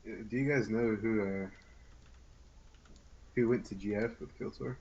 Do you guys know who went to GF with Kill Tour?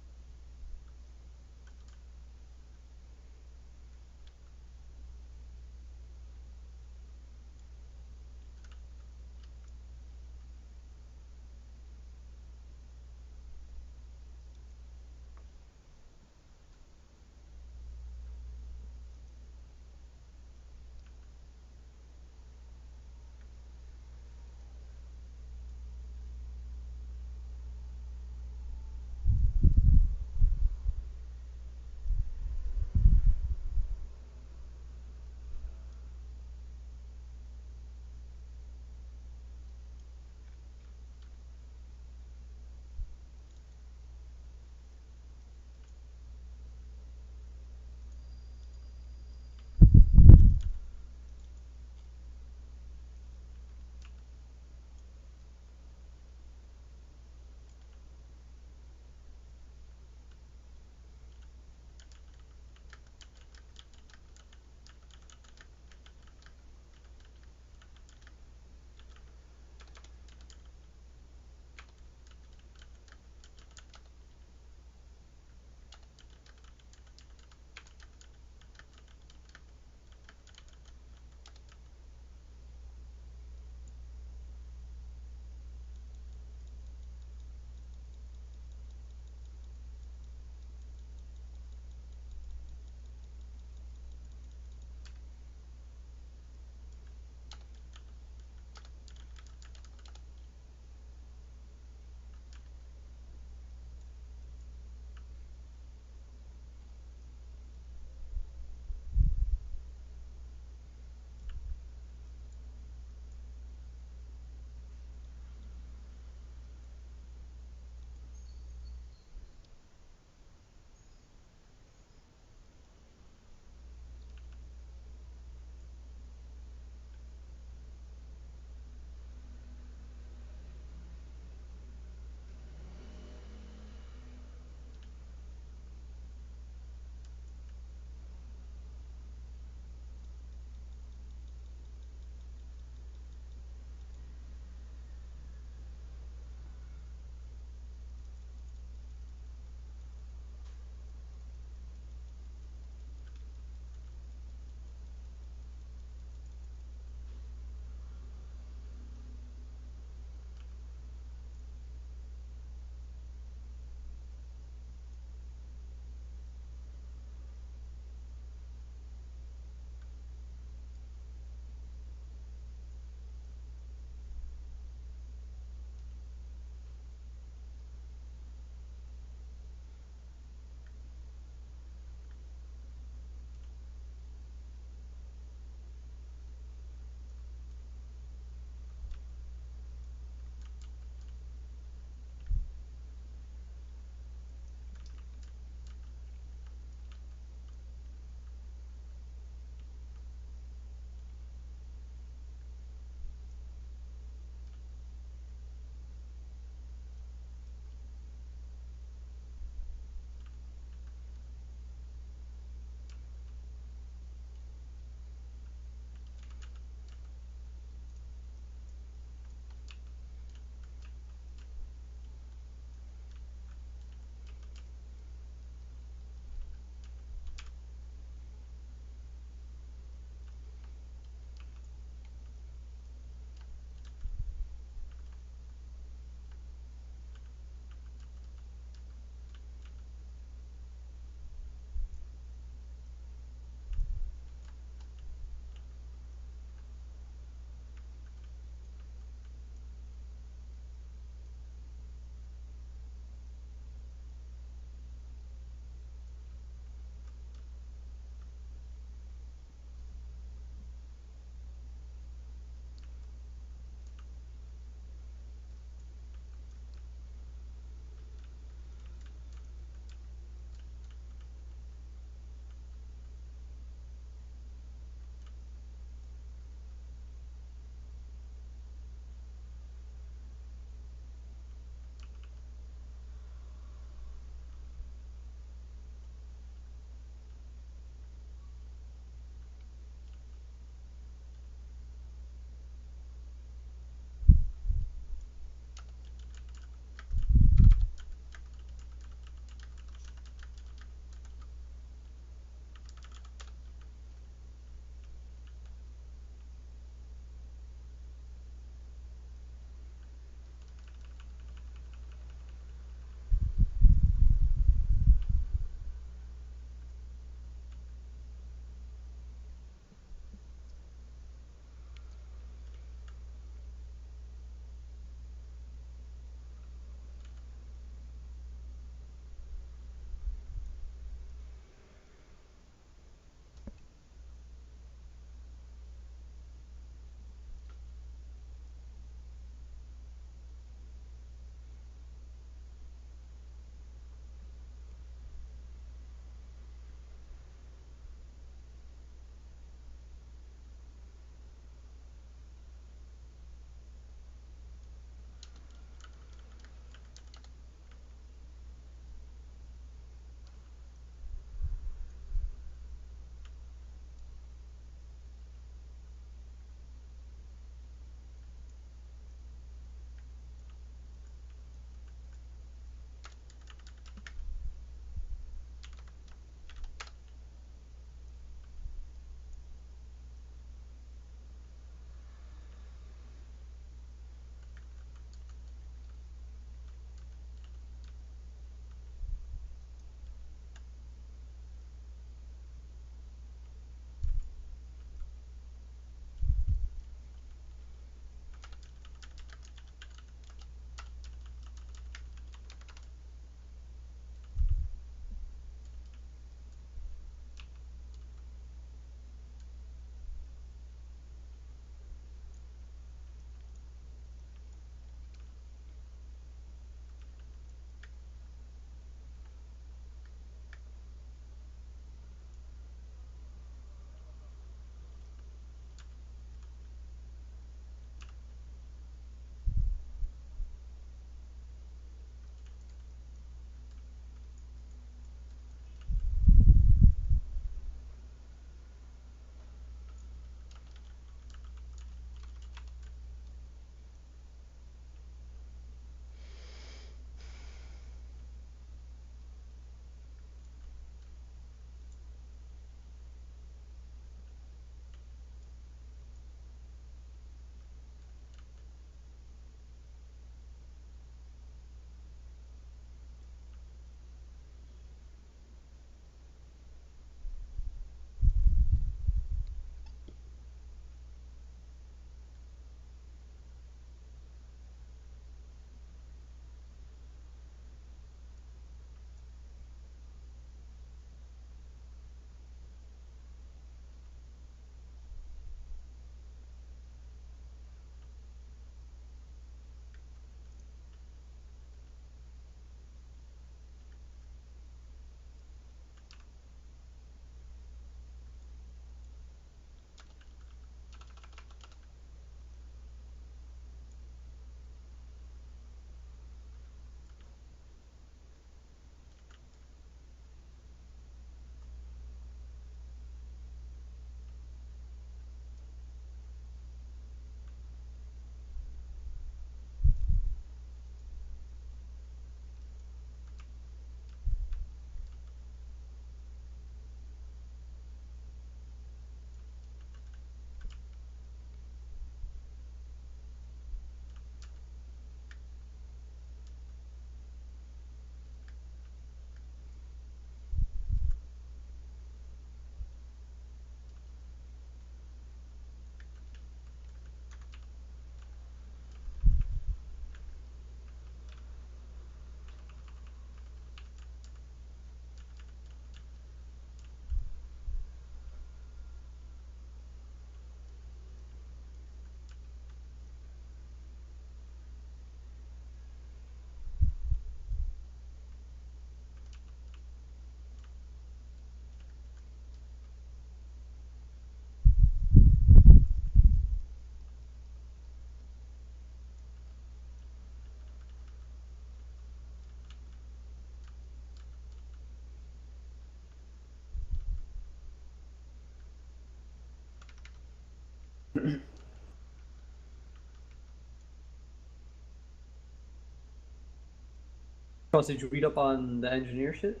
Oh, so did you read up on the engineer shit?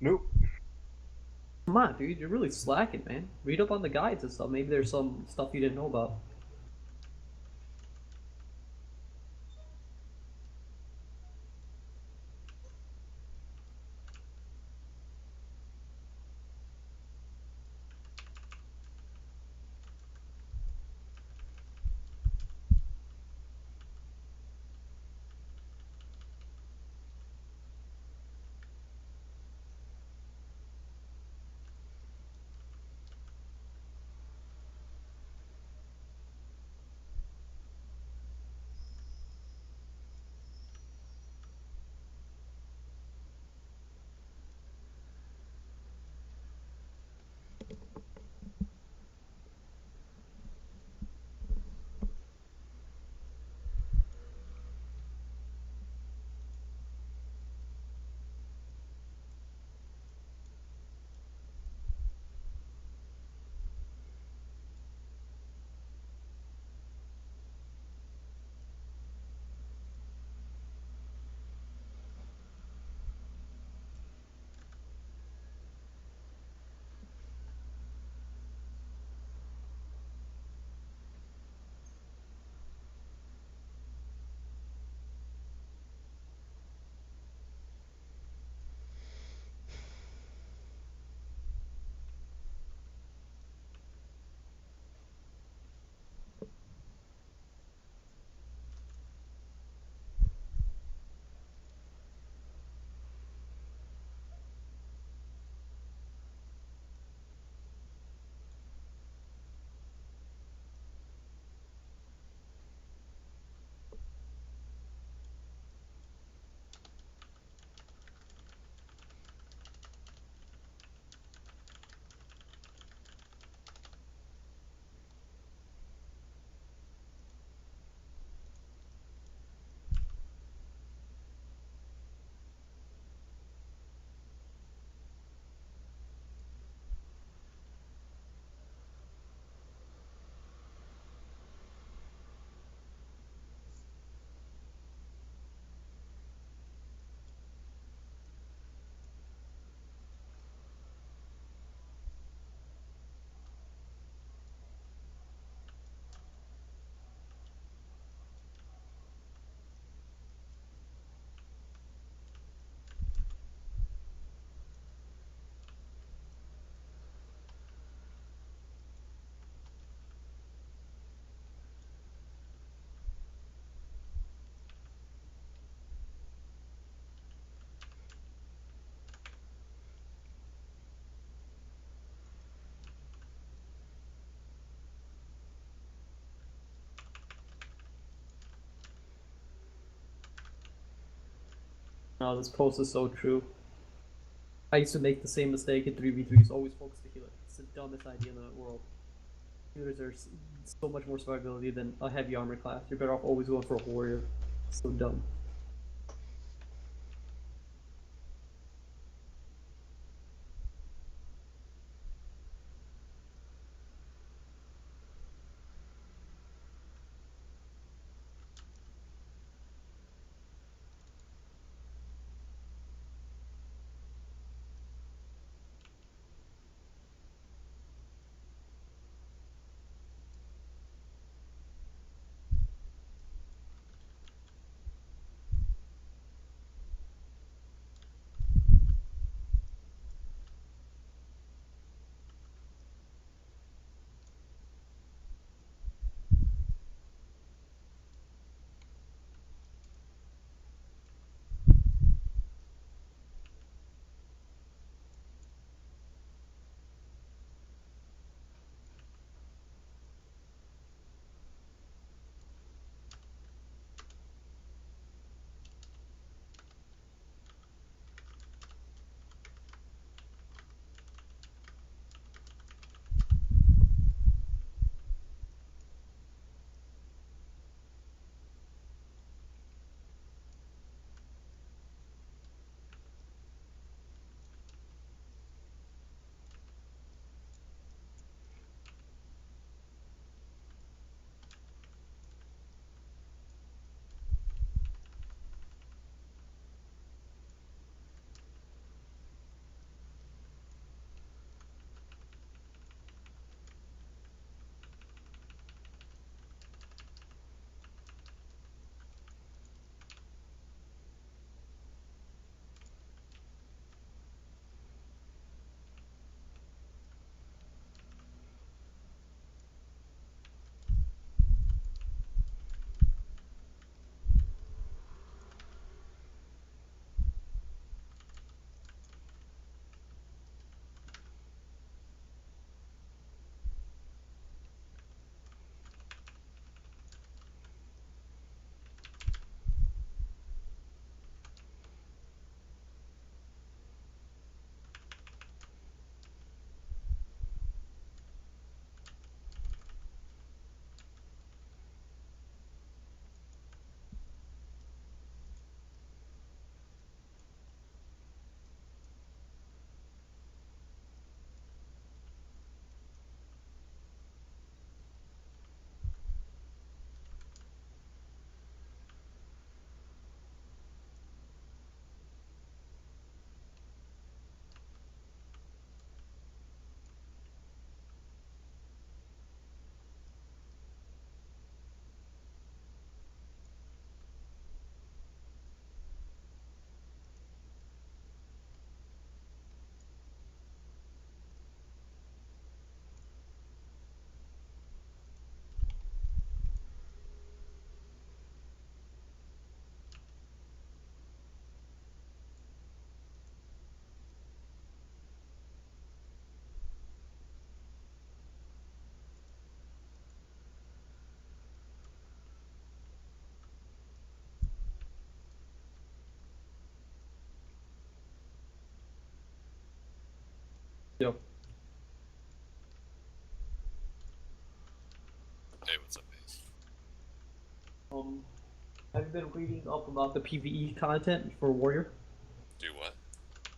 Nope. Come on, dude, you're really slacking, man. Read up on the guides and stuff. Maybe there's some stuff you didn't know about. Oh, this post is so true. I used to make the same mistake in 3v3s, always focus the healer. It's the dumbest idea in the world. Healers are so much more survivability than a heavy armor class. You're better off always going for a warrior. It's so dumb. Yep. Hey, what's up, Ace? Um, have you been reading up about the PvE content for Warrior? Do what?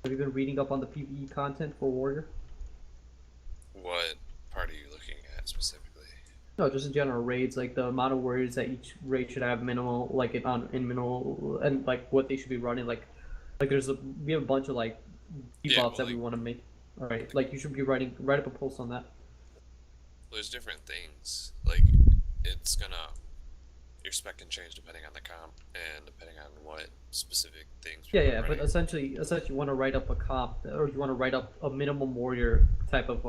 Have you been reading up on the PvE content for Warrior? What part are you looking at specifically? No, just in general raids, like the amount of warriors that each raid should have minimal, like in minimal, and like what they should be running. Like we have a bunch of like Yeah, debuffs well, that we want to make. All right, like you should be write up a post on that. there's different things. Like, it's gonna your spec can change depending on the comp and depending on what specific things Yeah, people are yeah, but running. essentially, you want to write up a comp, or you want to write up a minimum warrior type of,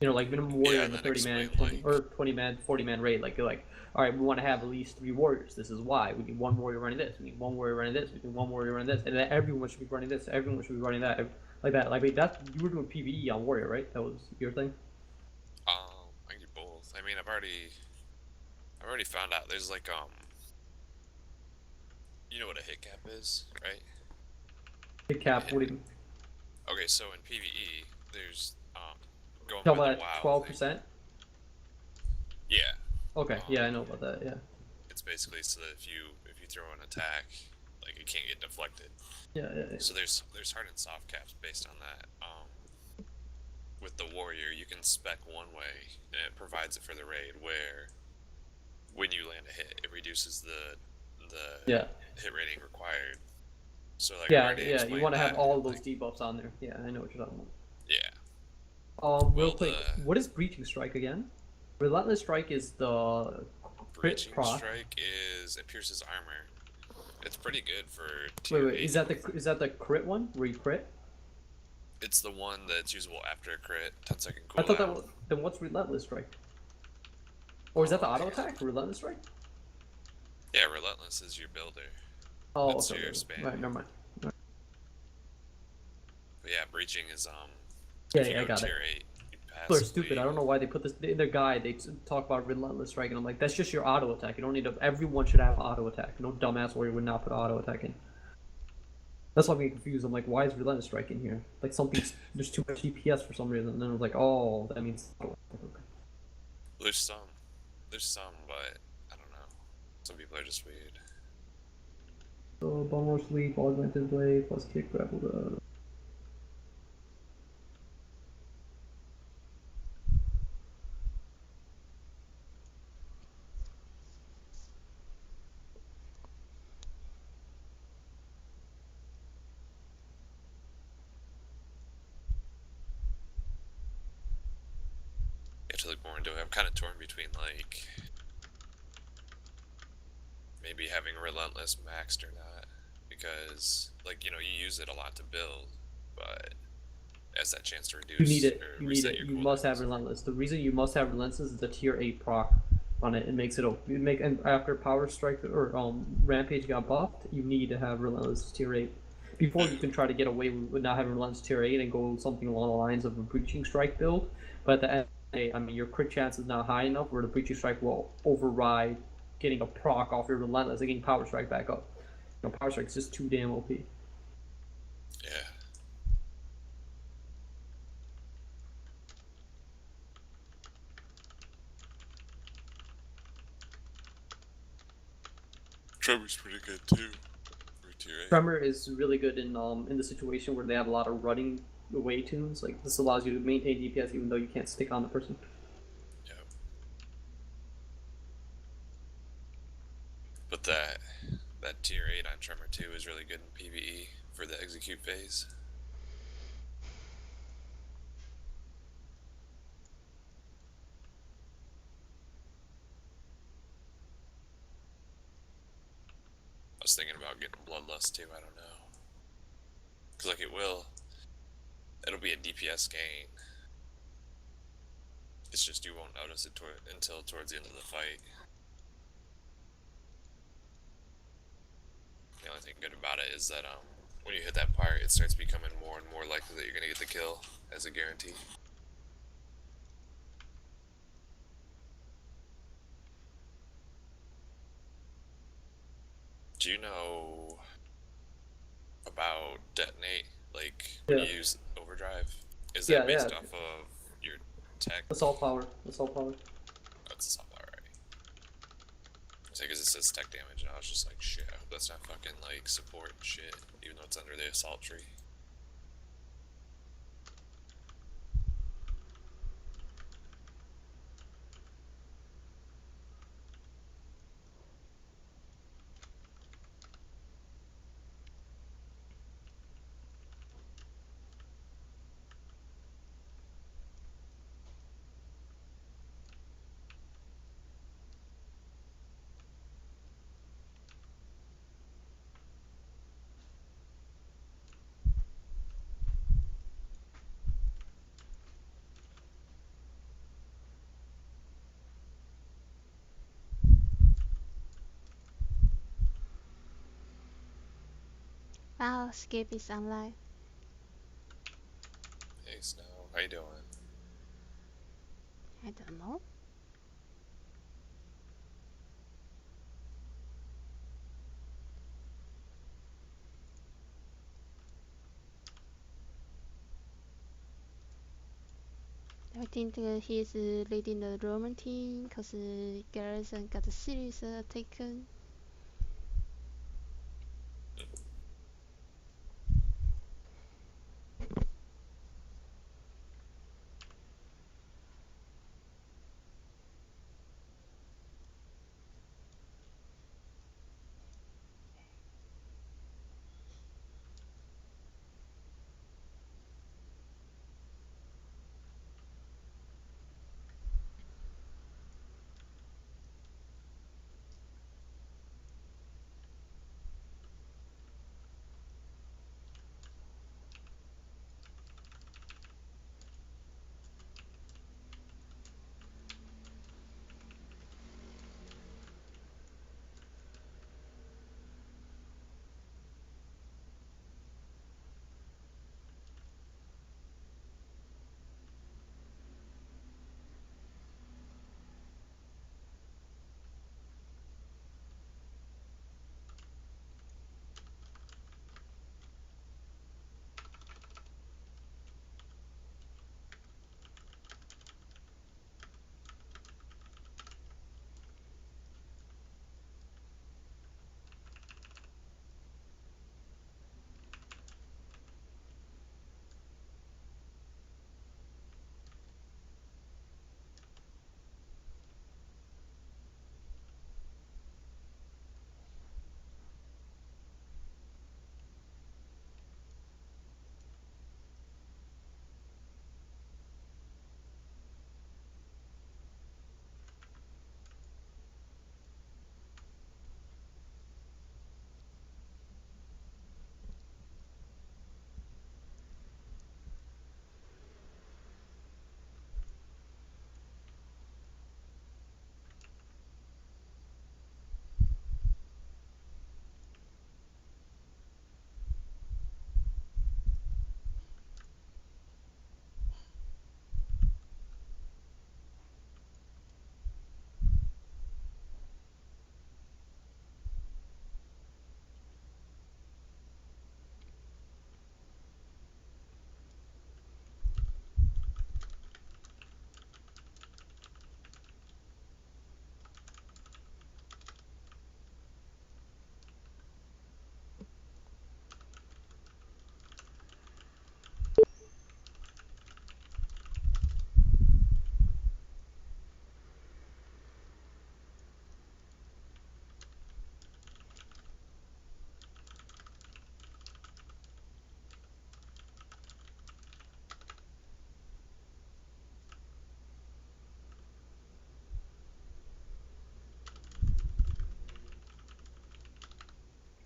like minimum warrior Yeah, in and the then 30-man, explain 20 like, or 20-man, 40-man raid. Like, you're like, all right, we want to have at least 3 warriors. This is why we need one warrior running this. We need one warrior running this. We need one warrior running this, and then everyone should be running this. Everyone should be running that, like that. Like that. You were doing PVE on warrior, right? That was your thing. I can do both. I mean, I've already found out there's like you know what a hit cap is, right? Hit Like a cap. hit. What do you Okay, so in PvE, there's going talk by the about? WoW thing. 12%. Yeah. Okay, Um, yeah, I know about that. Yeah, it's basically so that if you throw an attack, like it can't get deflected. yeah, yeah, yeah. So there's hard and soft caps based on that. With the warrior, you can spec one way, and it provides it for the raid where when you land a hit, it reduces the Yeah. hit rating required. So like I've Yeah, already yeah. You explained want to have that. all of those Like debuffs on there. Yeah, I know what you're talking about. yeah, Real well quick, the what is Breaching Strike again? Relentless Strike is the crit breaching proc. strike it pierces armor. It's pretty good for Wait, tier wait, eight. is that the crit one where you crit? It's the one that's usable after a crit, 10-second I thought that cooldown. was then what's Relentless Strike? Or is that the auto Hang on. attack? Relentless Strike? Yeah, relentless is your builder. Oh, That's okay, your okay. spam. Right, never mind. But yeah, breaching is Yeah, if you yeah, I go got it. tier eight, you People are stupid. passively. I don't know why they put this in their guide. They talk about Relentless Strike, and I'm like, that's just your auto attack. You don't need to. Everyone should have auto attack. No dumbass warrior would not put auto attack in. That's why I'm getting confused. I'm like, why is Relentless Strike in here? Like something's there's too much DPS for some reason. And then I was like, oh, that means. There's some, but I don't know. Some people are just weird. So Bummer Sleep, Augmented Blade, plus Kick Grapple. You have to look more into it. I'm kind of torn between like maybe having relentless maxed or not, because like you use it a lot to build, but it has that chance to You need reduce it. or You need reset it. your You must have cooldowns. Relentless. The reason you must have Relentless is the tier 8 proc on it. It makes it. You make and after Power Strike or Rampage got buffed, you need to have Relentless tier 8. Before you can try to get away with not having Relentless tier 8 and go something along the lines of a Breaching Strike build, but at the end of the day, I mean, your crit chance is not high enough where the Breaching Strike will override getting a proc off your Relentless and getting Power Strike back up. Power Strike is just too damn OP. Yeah. Tremor's pretty good too. For tier 8. Tremor is really good in the situation where they have a lot of running away tunes. Like this allows you to maintain DPS even though you can't stick on the person. Yep. But that tier 8 on Tremor 2 is really good in PvE for the execute phase. I was thinking about getting Bloodlust too, I don't know. Cause like it'll be a DPS gain. It's just you won't notice it until towards the end of the fight. The only thing good about it is that when you hit that part, it starts becoming more and more likely that you're gonna get the kill as a guarantee. Do you know about detonate? Like when Yeah. you use overdrive, is Yeah, that based yeah. off of your tech? Assault power. Assault power. Oh, it's assault power, right? Because it says tech damage, and I was just like, shit, I hope that's not fucking like support and shit, even though it's under the assault tree. Wow, Skip is online. Hey, Snow, how you doing? I don't know. I think he's leading the Roman team because Garrison got the series taken.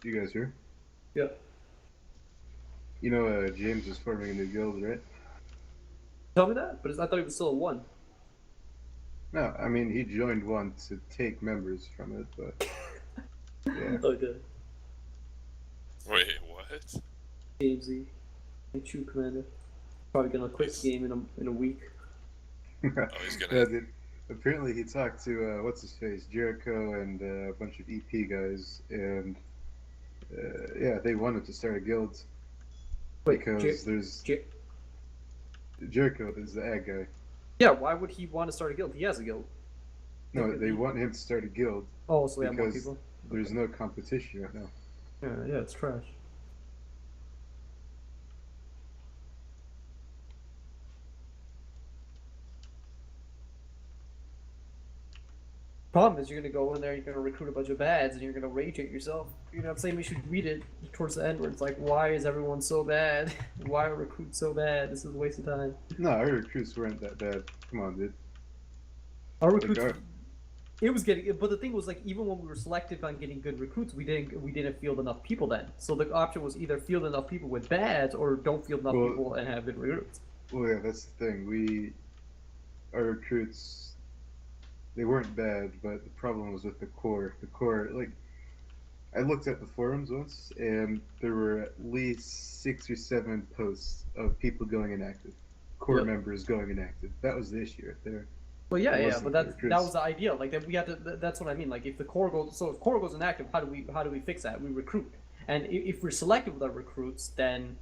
You guys here? Yeah. You know, James is forming a new guild, right? Tell me that, but I thought he was still a one. No, I mean he joined one to take members from it, but yeah. Okay. Wait, what? AMZ. True commander. Probably gonna quit the game in a week. Oh, he's gonna. Yeah, dude. Apparently he talked to what's his face, Jericho, and a bunch of EP guys, and yeah, they wanted to start a guild Wait, because there's Jericho is the ad guy. Yeah, why would he want to start a guild? He has a guild. No, they want him to start a guild Oh, so yeah, more because people. there's no competition right now. Yeah, it's trash. Problem is, you're gonna go in there, you're gonna recruit a bunch of bads, and you're gonna rage at yourself. You're not saying we should read it towards the end, where it's like, why is everyone so bad? Why are recruits so bad? This is a waste of time. No, our recruits weren't that bad. Come on, dude. Our Like, recruits, it was getting, but the thing was like, even when we were selective on getting good recruits, we didn't field enough people then. So the option was either field enough people with bads, or don't field enough people and have good recruits. Well, yeah, that's the thing. Our recruits, they weren't bad, but the problem was with the core. The core, like, I looked at the forums once, and there were at least 6 or 7 posts of people going inactive, core members going inactive. That was the issue right there. Well, yeah, but that was the idea. Like that, we have to. That's what I mean. Like if the core goes, so if core goes inactive, how do we fix that? We recruit, and if we're selective with our recruits, then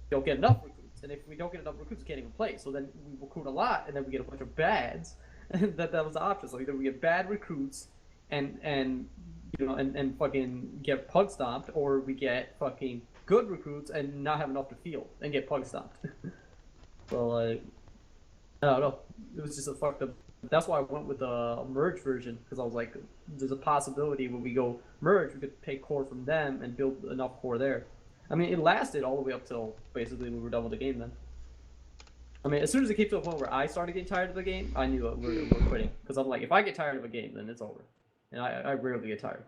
we don't get enough recruits, and if we don't get enough recruits, we can't even play. So then we recruit a lot, and then we get a bunch of bads. And that was the option. So either we get bad recruits, and fucking get pug stomped, or we get fucking good recruits and not have enough to field and get pug stomped. So like, I don't know. It was just a fucked up. That's why I went with the merge version, because I was like, there's a possibility when we go merge, we could take core from them and build enough core there. I mean, it lasted all the way up till basically we were done with the game then. I mean, as soon as it came to a point where I started getting tired of the game, I knew we're quitting. Because I'm like, if I get tired of a game, then it's over. And I rarely get tired.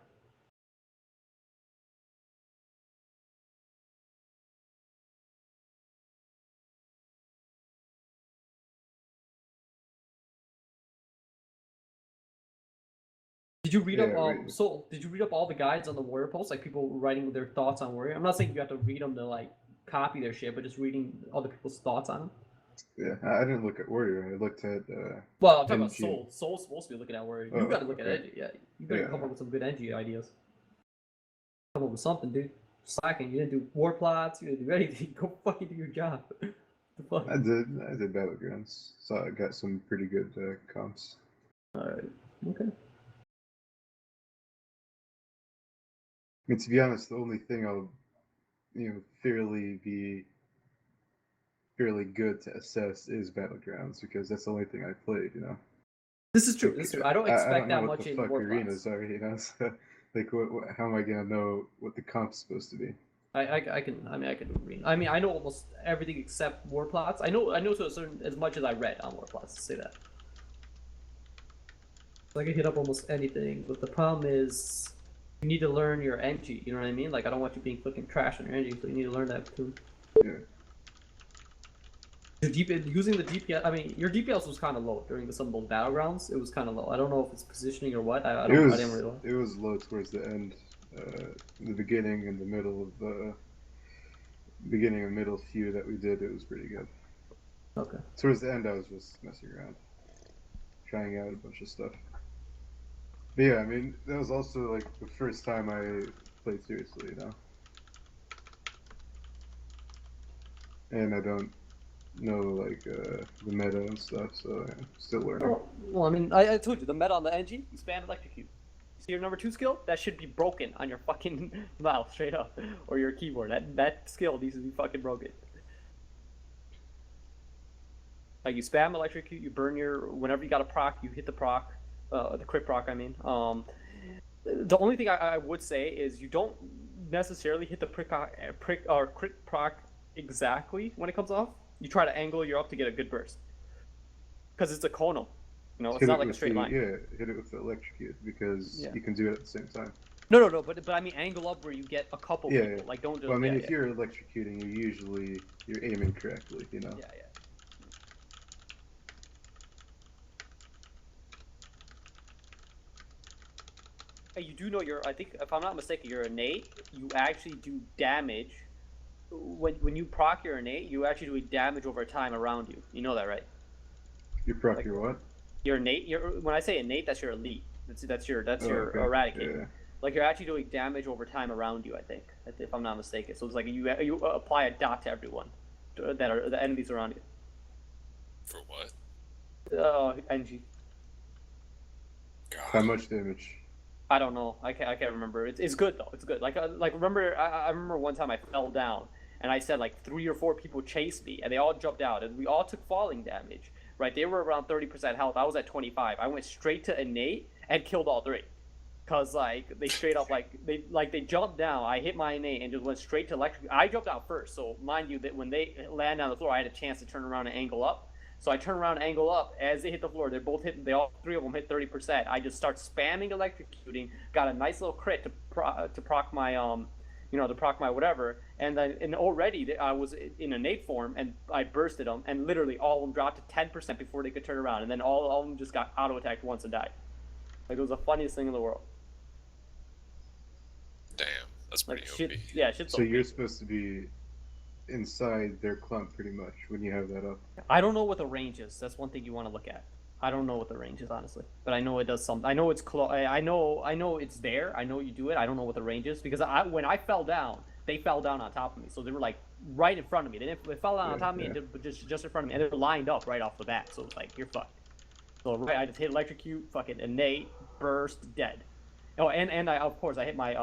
Did you read up did you read up all the guides on the Warrior posts? Like people writing their thoughts on Warrior? I'm not saying you have to read them to like copy their shit, but just reading other people's thoughts on them. Yeah, I didn't look at Warrior. I looked at. Well, I'm talking about Soul. Soul's supposed to be looking at Warrior. You got to look at okay. NG. Yeah, you got to come up with some good NG ideas. Come up with something, dude. Slacking. You didn't do war plots. You didn't do anything. Go fucking do your job. The fuck? I did Battlegrounds, so I got some pretty good comps. All right. Okay. I mean, to be honest, the only thing I'll, fairly good to assess is Battlegrounds, because that's the only thing I played, This is true. This is true. I don't expect that much in war arenas are, so, like, how am I gonna know what the comp's supposed to be? I can do arena. I mean, I know almost everything except war plots. I know to a certain, as much as I read on war plots, to say that. So I can hit up almost anything, but the problem is you need to learn your NG, you know what I mean? Like, I don't want you being fucking trash on your NG, so you need to learn that too. Yeah. Using the DPS, I mean, your DPS was kind of low during some of those battlegrounds. It was kind of low. I don't know if it's positioning or what. I didn't really know. It was low towards the end, the beginning and the middle of the beginning and middle few that we did. It was pretty good. Okay. Towards the end, I was just messing around, trying out a bunch of stuff. But yeah, I mean, that was also like the first time I played seriously, and I don't know like the meta and stuff, so I'm still learning. Well, I mean, I told you the meta on the NG, you spam electrocute. See your number 2 skill? That should be broken on your fucking mouse, straight up, or your keyboard. That skill needs to be fucking broken. Like you spam electrocute, you burn whenever you got a proc, you hit the proc, the crit proc. I mean, the only thing I would say is you don't necessarily hit the crit proc exactly when it comes off. You try to angle your up to get a good burst, because it's a conal. It's not like a straight line. Yeah, hit it with the electrocute, because you can do it at the same time. No, but I mean angle up where you get a couple people. Yeah. Like don't just. Well, I mean, if you're electrocuting, you're aiming correctly, Yeah. You do know I think if I'm not mistaken, your innate, you actually do damage. When you proc your innate, you actually do damage over time around you. You know that, right? You proc your what? Your innate. When I say innate, that's your elite. That's your eradicate. Yeah. Like you're actually doing damage over time around you. I think, if I'm not mistaken. So it's like you apply a dot to everyone that are the enemies around you. For what? NG. How God. much damage? I don't know. I can't remember. It's good though. It's good. Like remember I remember one time I fell down and I said like 3 or 4 people chased me and they all jumped out and we all took falling damage. Right? They were around 30% health. I was at 25. I went straight to innate and killed all 3. Cause like they straight up they jumped down. I hit my innate and just went straight to electric. I jumped out first, so mind you that when they land on the floor, I had a chance to turn around and angle up. So I turn around and angle up as they hit the floor. They're both hitting. They all 3 of them hit 30%. I just start spamming electrocuting. Got a nice little crit to proc my to proc my whatever. And already I was in innate form and I bursted them and literally all of them dropped to 10% before they could turn around. And then all of them just got auto attacked once and died. Like it was the funniest thing in the world. Damn, that's pretty Like OP. shit, yeah, shit's So OP. you're supposed to be inside their clump pretty much when you have that up. I don't know what the range is. That's one thing you want to look at. I don't know what the range is honestly, but I know it does something. I know it's I know it's there. I know you do it. I don't know what the range is because when I fell down, they fell down on top of me. So they were like right in front of me. They fell down on top of me, and just in front of me, and they were lined up right off the bat. So it's like you're fucked. So right, I just hit electrocute, fucking innate, burst, dead. Oh, and I of course I hit my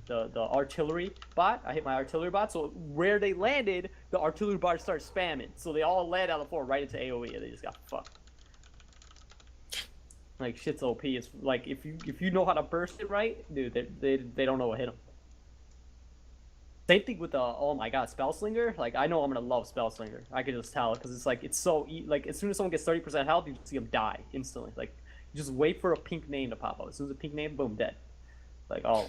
the artillery bot. I hit my artillery bot. So where they landed, the artillery bot started spamming. So they all landed on the floor right into AOE, and they just got fucked. Like shit's OP. It's like if you know how to burst it right, dude, they don't know what hit them. Same thing with the oh my god Spellslinger. Like I know I'm gonna love Spellslinger. I can just tell because it's like it's so like as soon as someone gets 30% health, you see them die instantly. Like you just wait for a pink name to pop up. As soon as a pink name, boom, dead. Like oh,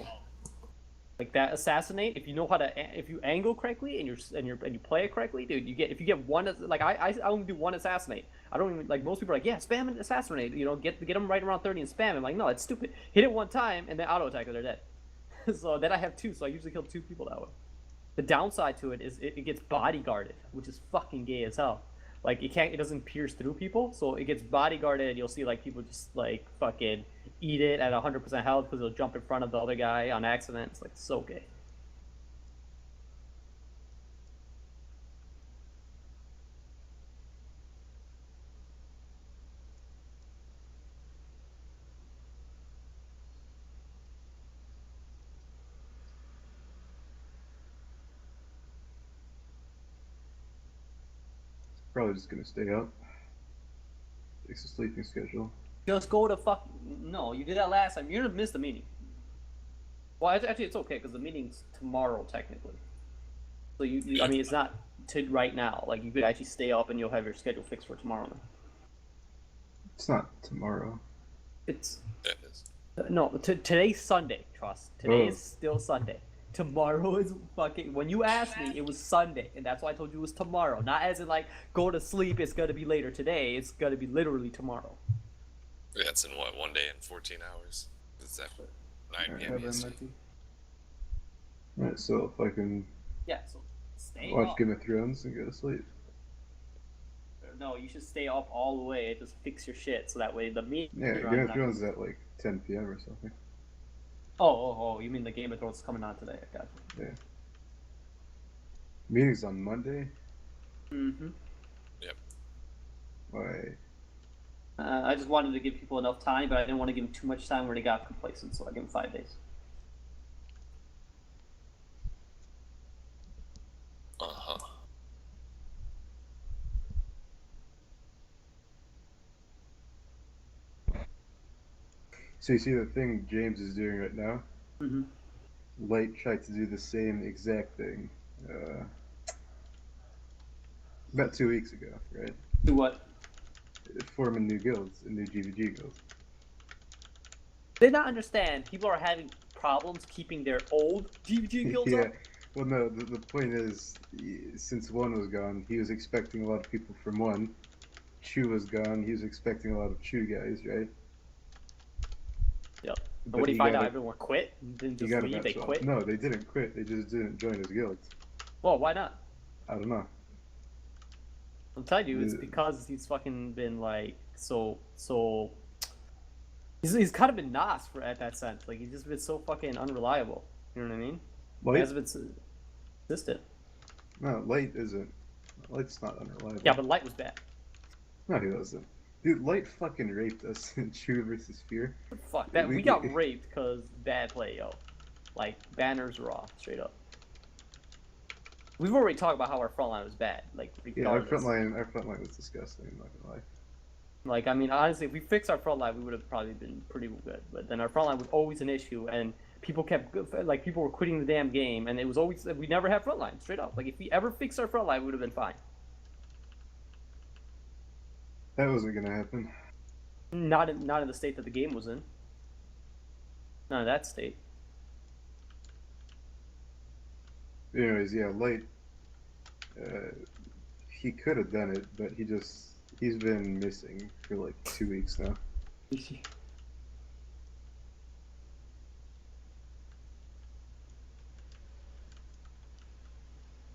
like that assassinate. If you know how to, if you angle correctly and you play it correctly, dude, you get if you get one like I only do one assassinate. I don't even like most people are like yeah spam and assassinate. You know get them right around 30 and spam. I'm like no, it's stupid. Hit it one time and then auto attack and they're dead. So then I have 2, so I usually kill 2 people that way. The downside to it is it gets bodyguarded, which is fucking gay as hell. Like it doesn't pierce through people, so it gets bodyguarded. And you'll see like people just like fucking eat it at 100% health because they'll jump in front of the other guy on accident. It's like so gay. Probably just gonna stay up. Fix the sleeping schedule. Just go to fuck. No, you did that last time. You're gonna miss the meeting. Well, actually, it's okay because the meeting's tomorrow technically. So I mean, it's not to right now. Like you could actually stay up and you'll have your schedule fixed for tomorrow. It's not tomorrow. It's That is. no. Today's Sunday. Trust. Today is still Sunday. Tomorrow is fucking. When you asked me, it was Sunday, and that's why I told you it was tomorrow. Not as in like go to sleep. It's gonna be later today. It's gonna be literally tomorrow. Yeah, it's in what 1 day and 14 hours. It's at 9 p.m. Alright, EST. Alright, so if I can Yeah. So stay watch up. Game of Thrones and go to sleep. No, you should stay up all the way. Just fix your shit so that way the meeting. Yeah, Game of Thrones is at like 10 p.m. or something. Oh, you mean the Game of Thrones coming on today? I got you. Yeah. Meeting's on Monday. Mm-hmm. Why? I just wanted to give people enough time, but I didn't want to give them too much time where they got complacent, so I gave them 5 days. Uh-huh. So you see the thing James is doing right now? Mm-hmm. Light tried to do the same exact thing about 2 weeks ago, right? Do what? Forming new guilds, a new GVG guild. They not understand. People are having problems keeping their old GVG guilds Yeah. up. Well, no, the point is, since one was gone, he was expecting a lot of people from one. Chu was gone, he was expecting a lot of Chu guys, right? Yep. But But what do he you find got out? it- Everyone quit? Didn't He just got leave? about They 12. quit? No, they didn't quit, they just didn't join his guild. Well, why not? I don't know. I'm telling you, it's Yeah. because he's fucking been like so. He's kind of been NOS for at that sense. Like he's just been so fucking unreliable. You know what I mean? He Light? hasn't been consistent. No, Light isn't. Light's not unreliable. Yeah, but Light was bad. No, he wasn't. Dude, Light fucking raped us in True versus Fear. Fuck that. We got raped because bad play, yo. Like banners were off, straight up. We've already talked about how our front line was bad, like Yeah, our regardless. front line was disgusting. I'm not gonna lie. Like, I mean, honestly, if we fixed our front line, we would have probably been pretty good. But then our front line was always an issue, and people people were quitting the damn game, and it was always, we never had front line, straight up. Like, if we ever fixed our front line, we would have been fine. That wasn't gonna happen. Not in the state that the game was in. Not in that state. Anyways, yeah, Light. He could have done it, but he's been missing for like 2 weeks now.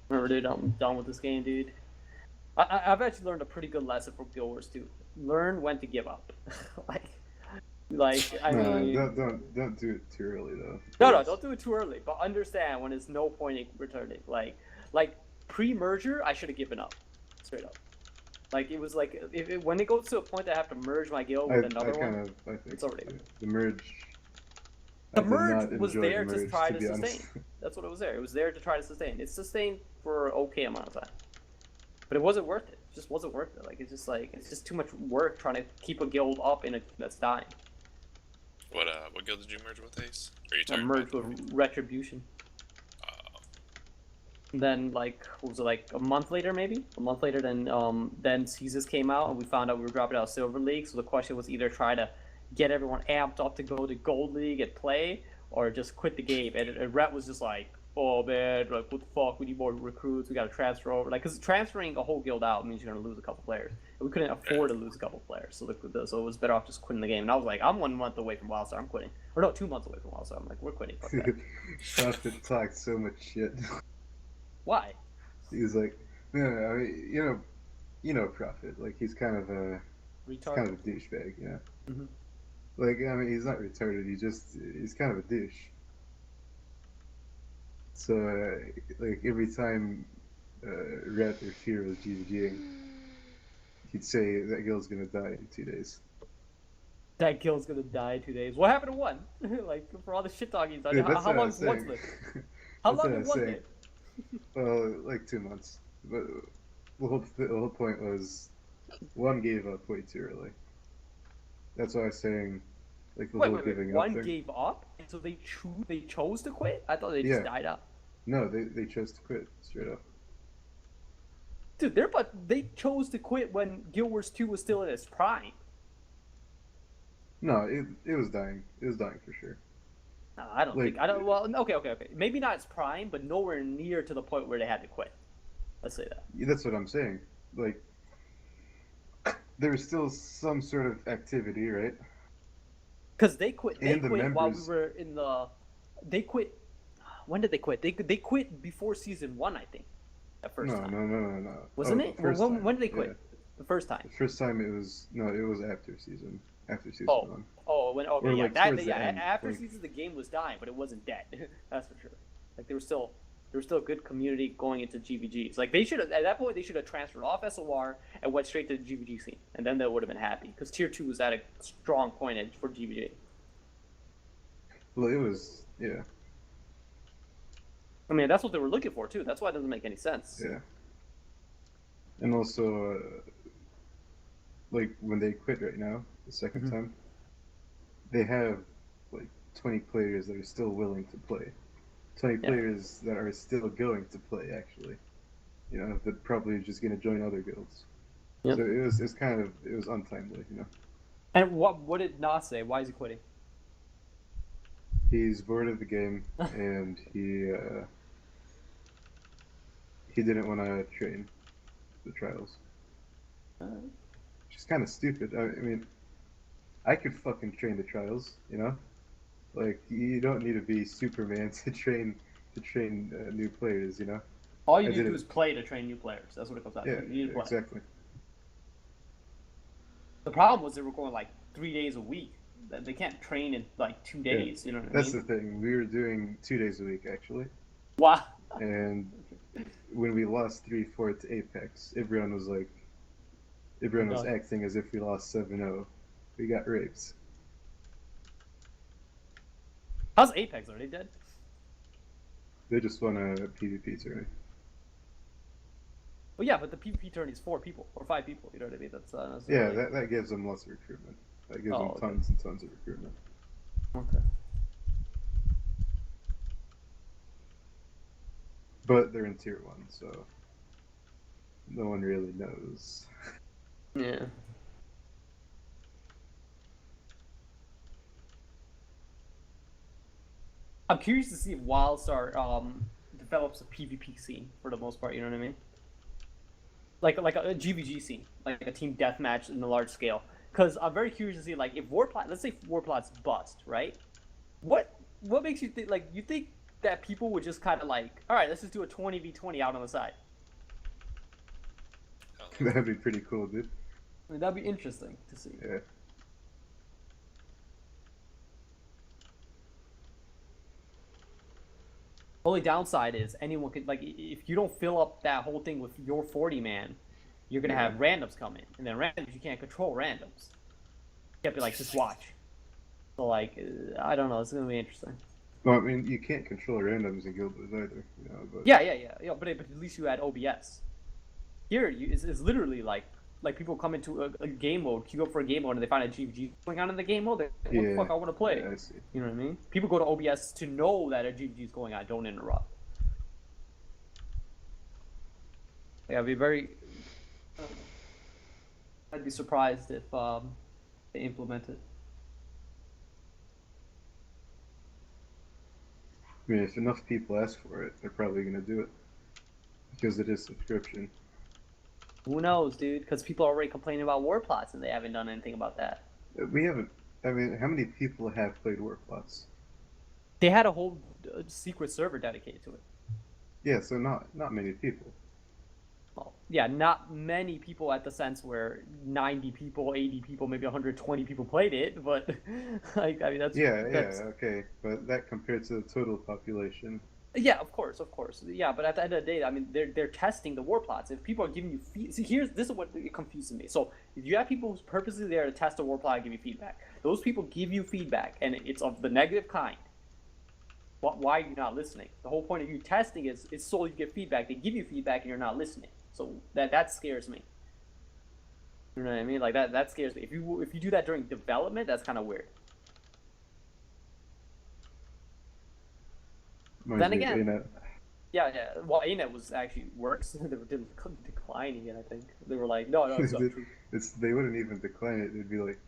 Remember, dude, I'm done with this game, dude. I've actually learned a pretty good lesson from Guild Wars 2. Learn when to give up. I mean, don't do it too early though. No, don't do it too early. But understand when there's no point in returning. Like pre-merger, I should have given up, straight up. Like it was like when it goes to a point that I have to merge my guild with another one, I think it's already the merge. The merge was there to try to sustain. Honest. That's what it was there. It was there to try to sustain. It's sustained for an okay amount of time, but it wasn't worth it. It just wasn't worth it. Like it's just too much work trying to keep a guild up in a that's dying. What guild did you merge with, Ace? Are you I talking merged about? with Retribution. Then what was it, like a month later maybe? A month later then Caesars came out and we found out we were dropping out of Silver League, so the question was either try to get everyone amped up to go to Gold League and play, or just quit the game. And Rhett was just like, oh man, like what the fuck, we need more recruits, we gotta transfer over. Like, cause transferring a whole guild out means you're gonna lose a couple players. And we couldn't afford to lose a couple players, so it was better off just quitting the game. And I was like, I'm 1 month away from WildStar, I'm quitting. Or no, 2 months away from WildStar, I'm like, we're quitting, fuck that. Prophet talked so much shit. Why? He was like, no, I mean, you know, Prophet. Like he's kind of a douchebag, yeah. Mm-hmm. Like I mean, he's not retarded. He's kind of a douche. So like every time Rhett or Fear was GVGing, he'd say that guild's gonna die in 2 days. That guild's gonna die in 2 days. What happened to one? Like for all the shit talking he's done. Dude, How long did one live? How long did one live? Well, like 2 months. But the whole point was one gave up way too early. That's why I was saying, like the whole giving up One thing. gave up, and so they chose to quit. I thought they just died out. No, they chose to quit straight up. Dude, they chose to quit when Guild Wars 2 was still in its prime. No, it was dying. It was dying for sure. No, I don't think. I don't. Well, okay. Maybe not its prime, but nowhere near to the point where they had to quit. Let's say that. Yeah, that's what I'm saying. Like, there was still some sort of activity, right? Because they quit. They And the quit while we members- were in the. They quit. When did they quit? They quit before season 1, I think. That first time. No. Wasn't Oh, it? the first When time, did they quit? yeah. The first time. The first time it was after season Oh. 1. Oh, Or, like, towards the end, After like- season, the game was dying, but it wasn't dead. That's for sure. Like there was still a good community going into GVGs. Like they should have at that point they should have transferred off SOR and went straight to the GVG scene, and then they would have been happy because tier 2 was at a strong point edge for GVG. Well, it was, yeah. I mean, that's what they were looking for too. That's why it doesn't make any sense. Yeah. And also, like when they quit right now, the 2nd time, they have like 20 players that are still willing to play. 20 players that are still going to play, actually. You know, that probably just going to join other guilds. Yep. So it was untimely, you know. And what did Nas say? Why is he quitting? He's bored of the game, and he didn't want to train the trials. Which is kind of stupid. I mean, I could fucking train the trials, you know? Like, you don't need to be Superman to train new players, you know? All you need to do is play to train new players. That's what it comes down to. Yeah, You need to play. exactly. The problem was they were going like 3 days a week. They can't train in like 2 days. You know what I mean? That's the thing. We were doing 2 days a week, actually. Wow. And when we lost 3-4 to Apex, everyone was like, Everyone was God. acting as if we lost 7-0. We got raped. How's Apex? Are they dead? They just won a PvP tourney. Well, yeah, but the PvP tourney is 4 people or 5 people. You know what I mean? That's Yeah, really... that gives them lots of recruitment. That gives them okay. tons and tons of recruitment. Okay. But they're in tier 1, so no one really knows. Yeah. I'm curious to see if WildStar develops a PvP scene for the most part. You know what I mean? Like a GVG scene, like a team deathmatch in a large scale. Because I'm very curious to see, like, if Warplot, let's say Warplot's bust, right? What makes you think, like, you think that people would just kind of like, all right, let's just do a 20v20 out on the side? That'd be pretty cool, dude. I mean, that'd be interesting to see. Yeah. Only downside is anyone could, like, if you don't fill up that whole thing with your 40 man, you're gonna have randoms come in, and then randoms, you can't control randoms. You have to, like, just watch. So, like, I don't know, it's gonna be interesting. Well, I mean, you can't control randoms in Guild Wars either, you know. But Yeah, but at least you had OBS. Here, it's literally like people come into a game mode, queue up for a game mode, and they find a GVG going on in the game mode. They're like, what the fuck, I want to play. Yeah, I see. You know what I mean? People go to OBS to know that a GVG is going on. Don't interrupt. Yeah, I'd be I'd be surprised if they implement it. I mean, if enough people ask for it, they're probably going to do it. Because it is subscription. Who knows, dude? Because people are already complaining about war plots, and they haven't done anything about that. We haven't. I mean, how many people have played war plots? They had a whole secret server dedicated to it. Yeah, so not many people. Well, yeah, not many people at the sense where 90 people, 80 people, maybe 120 people played it, but like, I mean, that's okay, but that compared to the total population. Yeah, of course, yeah. But at the end of the day, I mean, they're testing the war plots. If people are giving you this is what it confuses me. So if you have people who's purposely there to test a war plot and give you feedback, those people give you feedback, and it's of the negative kind. Why are you not listening? The whole point of you testing is so you get feedback. They give you feedback, and you're not listening. So that scares me. You know what I mean? Like that scares me. If you do that during development, that's kind of weird. Then again, yeah. Well, ANET was actually worse. They were declining it. I think they were like, no, it's not true. They wouldn't even decline it. They'd be like,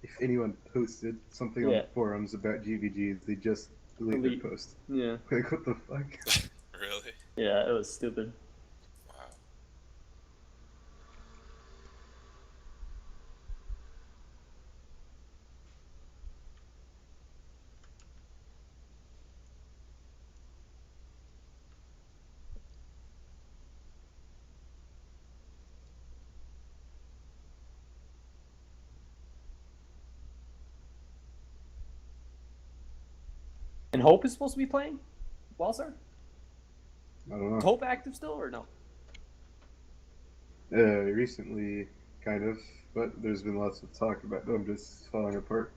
if anyone posted something on the forums about GVGs, they just delete their post. Yeah. Like, what the fuck? Really? Yeah, it was stupid. Wow. And Hope is supposed to be playing? Well, sir? I don't know. Is Hope active still or no? Recently, kind of, but there's been lots of talk about them just falling apart.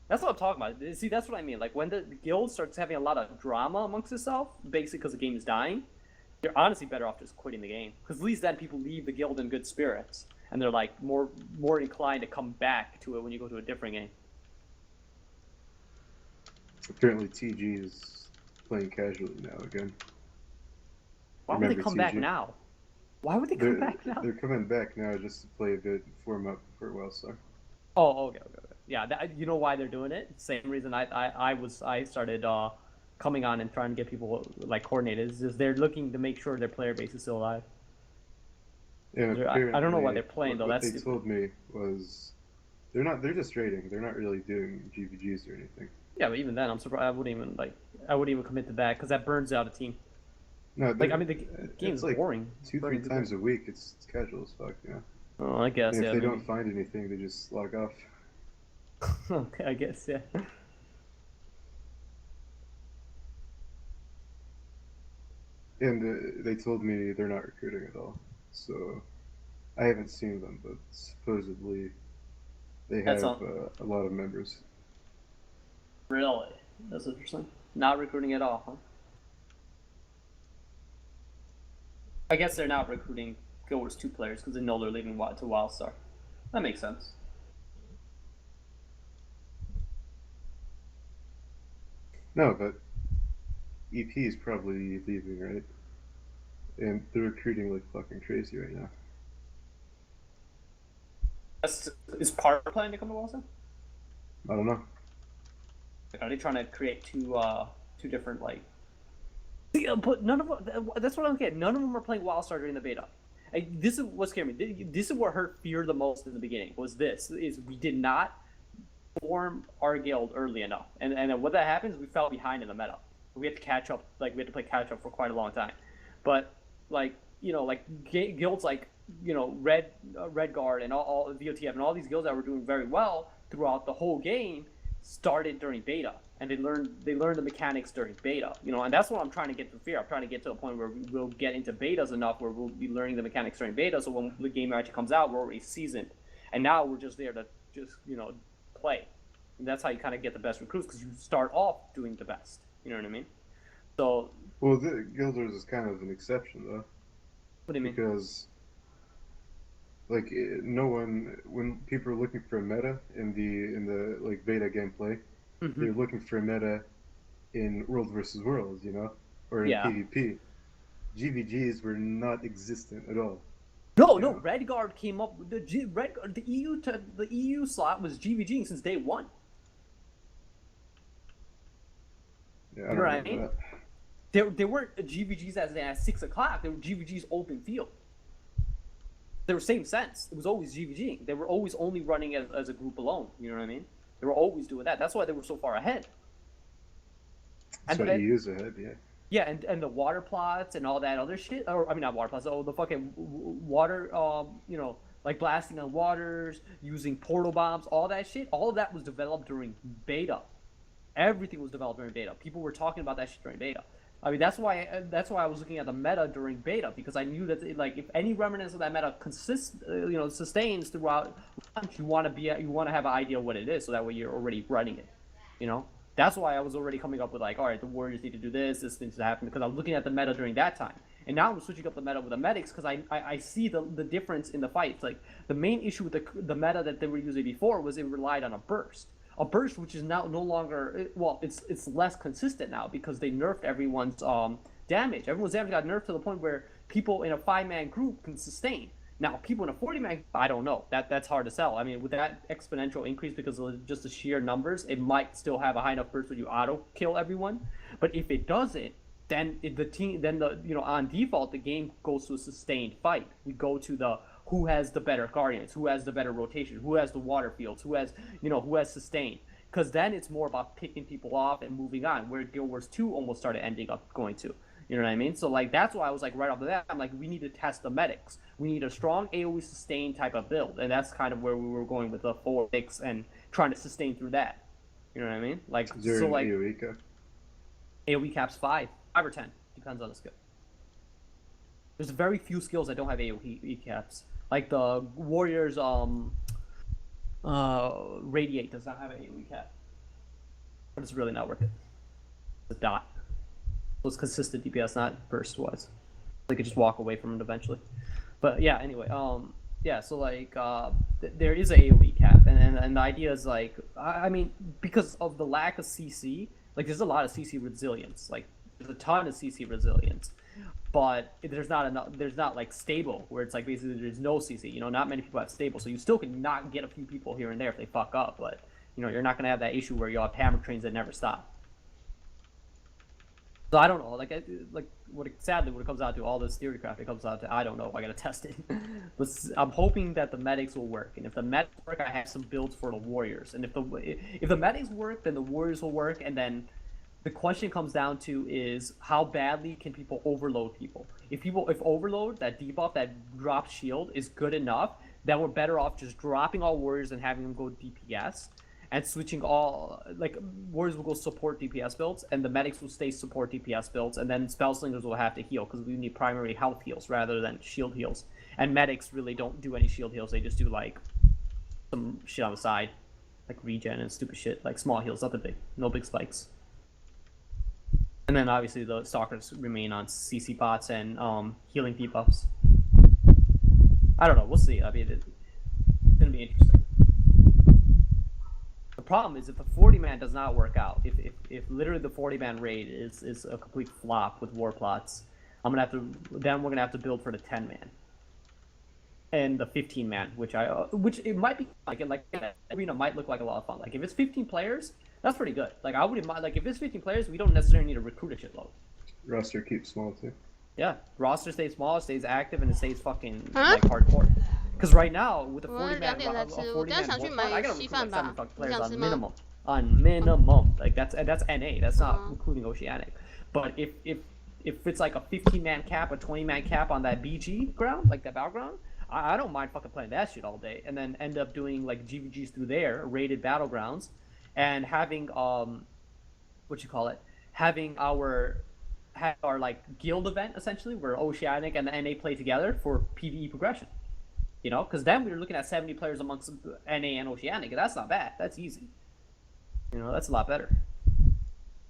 That's what I'm talking about. See, that's what I mean. Like, when the guild starts having a lot of drama amongst itself, basically because the game is dying, you're honestly better off just quitting the game. Because at least then people leave the guild in good spirits. And they're, like, more inclined to come back to it when you go to a different game. Apparently TG is playing casually now again. Why would they come back now? Why would they come back now? They're coming back now just to play a bit, form up for WellStar. Oh, okay. Yeah, you know why they're doing it? Same reason I started coming on and trying to get people like coordinated. Is just they're looking to make sure their player base is still alive. And I don't know why they're playing though. What they told me was they're just raiding. They're not really doing GVGs or anything. Yeah, but even then, I'm surprised. I wouldn't even commit to that because that burns out a team. No, like I mean the game's like boring. 2-3 times a week. It's casual as fuck. Yeah. Oh, I guess. And if they don't find anything, they just log off. Okay, I guess, yeah. And they told me they're not recruiting at all. so I haven't seen them, but supposedly they That's have all. a lot of members. Really? That's interesting. Not recruiting at all, huh? I guess they're not recruiting Guild Wars 2 players because they know they're leaving to WildStar. That makes sense. No, but EP is probably leaving, right? And they're recruiting like fucking crazy right now. Is Park planning to come to WildStar? I don't know. Are they trying to create two different like? Yeah, but none of them. That's what I don't get. None of them are playing WildStar during the beta. This is what scared me. This is what hurt fear the most in the beginning. Was this is we did not form our guild early enough, and then what that happens, we fell behind in the meta. We had to catch up. Like we had to play catch up for quite a long time. But like like guilds like Red Guard and all VOTF and all these guilds that were doing very well throughout the whole game started during beta, and they learned the mechanics during beta, and that's what I'm trying to get through fear. I'm trying to get to a point where we'll get into betas enough where we'll be learning the mechanics during beta, so when the game actually comes out, we're already seasoned, and now we're just there to just play, and that's how you kind of get the best recruits because you start off doing the best. You know what I mean? So. Well, the Guilders is kind of an exception though. What do you mean? Because like no one, when people are looking for a meta in the like beta gameplay, they're looking for a meta in World versus World, or in PvP. GVGs were not existent at all. No. Red Guard came up. The EU slot was GVGing since day one. Yeah, I don't know that. They weren't GVGs as at 6 o'clock. They were GVGs open field. They were same sense. It was always GVGing. They were always only running as a group alone. You know what I mean? They were always doing that. That's why they were so far ahead. That's why EU's ahead, yeah. Yeah, and the water plots and all that other shit. Or I mean, not water plots. Oh, the fucking water. Like blasting on waters, using portal bombs, all that shit. All of that was developed during beta. Everything was developed during beta. People were talking about that shit during beta. I mean, that's why I was looking at the meta during beta, because I knew that if any remnants of that meta sustains throughout launch, you want to have an idea of what it is, so that way you're already running it. That's why I was already coming up with all right, the warriors need to do this needs to happen, because I was looking at the meta during that time, and now I'm switching up the meta with the medics because I see the difference in the fights. Like the main issue with the meta that they were using before was it relied on a burst. A burst which is now no longer, it's less consistent now because they nerfed everyone's damage. Everyone's damage got nerfed to the point where people in a 5-man group can sustain. Now people in a 40-man, I don't know. That's hard to sell. I mean, with that exponential increase because of just the sheer numbers, it might still have a high enough burst where you auto kill everyone. But if it doesn't, then on default the game goes to a sustained fight. We go to the who has the better guardians, who has the better rotation, who has the water fields, who has sustain. Because then it's more about picking people off and moving on, where Guild Wars 2 almost started ending up going to. You know what I mean? So that's why I was like right off the bat, I'm like, we need to test the medics. We need a strong AoE sustain type of build, and that's kind of where we were going with the 4-6 and trying to sustain through that. You know what I mean? Is there an AoE cap? AoE cap's 5 or 10, depends on the skill. There's very few skills that don't have AoE caps. Like the Warriors Radiate does not have an AoE cap. But it's really not worth it. It's a dot. So it's consistent DPS, not burst wise. They could just walk away from it eventually. But yeah, anyway, so there is a AoE cap, and the idea is I mean, because of the lack of CC, there's a lot of CC resilience. There's a ton of CC resilience. But there's not stable, where it's basically there's no CC. Not many people have stable, so you still can not get a few people here and there if they fuck up. But you're not gonna have that issue where you have hammer trains that never stop. So I don't know. Sadly, when it comes out to all this theory craft, it comes out to I don't know. I gotta test it. But I'm hoping that the medics will work, and if the medics work, I have some builds for the warriors. And if the medics work, then the warriors will work, and then. The question comes down to is how badly can people overload people? If overload, that debuff, that drop shield is good enough, then we're better off just dropping all warriors and having them go DPS, and switching all warriors will go support DPS builds, and the medics will stay support DPS builds, and then spell slingers will have to heal because we need primary health heals rather than shield heals. And medics really don't do any shield heals. They just do like some shit on the side, like regen and stupid shit, like small heals, nothing big, no big spikes. And then obviously the stalkers remain on CC bots and healing debuffs. I don't know. We'll see. I mean, it's gonna be interesting. The problem is if the 40-man does not work out, if literally the 40-man raid is a complete flop with war plots, we're gonna have to build for the 10-man and the 15-man, which it might be like arena might look like a lot of fun. Like if it's 15 players, that's pretty good. Like I wouldn't mind. Like if it's 15 players, we don't necessarily need to recruit a shitload. Roster keeps small too. Yeah, roster stays small, stays active, and it stays fucking like hardcore. Because right now with the 40-man, I gotta recruit like 7 fucking players on minimum. On minimum, like that's NA. That's not including Oceanic. But if it's like a 15-man cap, a 20-man cap on that BG ground, like that battleground, I don't mind fucking playing that shit all day, and then end up doing like GVGs through there, rated battlegrounds, and having having our like guild event essentially, where Oceanic and the NA play together for PvE progression. You know, because then we're looking at 70 players amongst NA and Oceanic, and that's not bad. That's easy. You know, that's a lot better.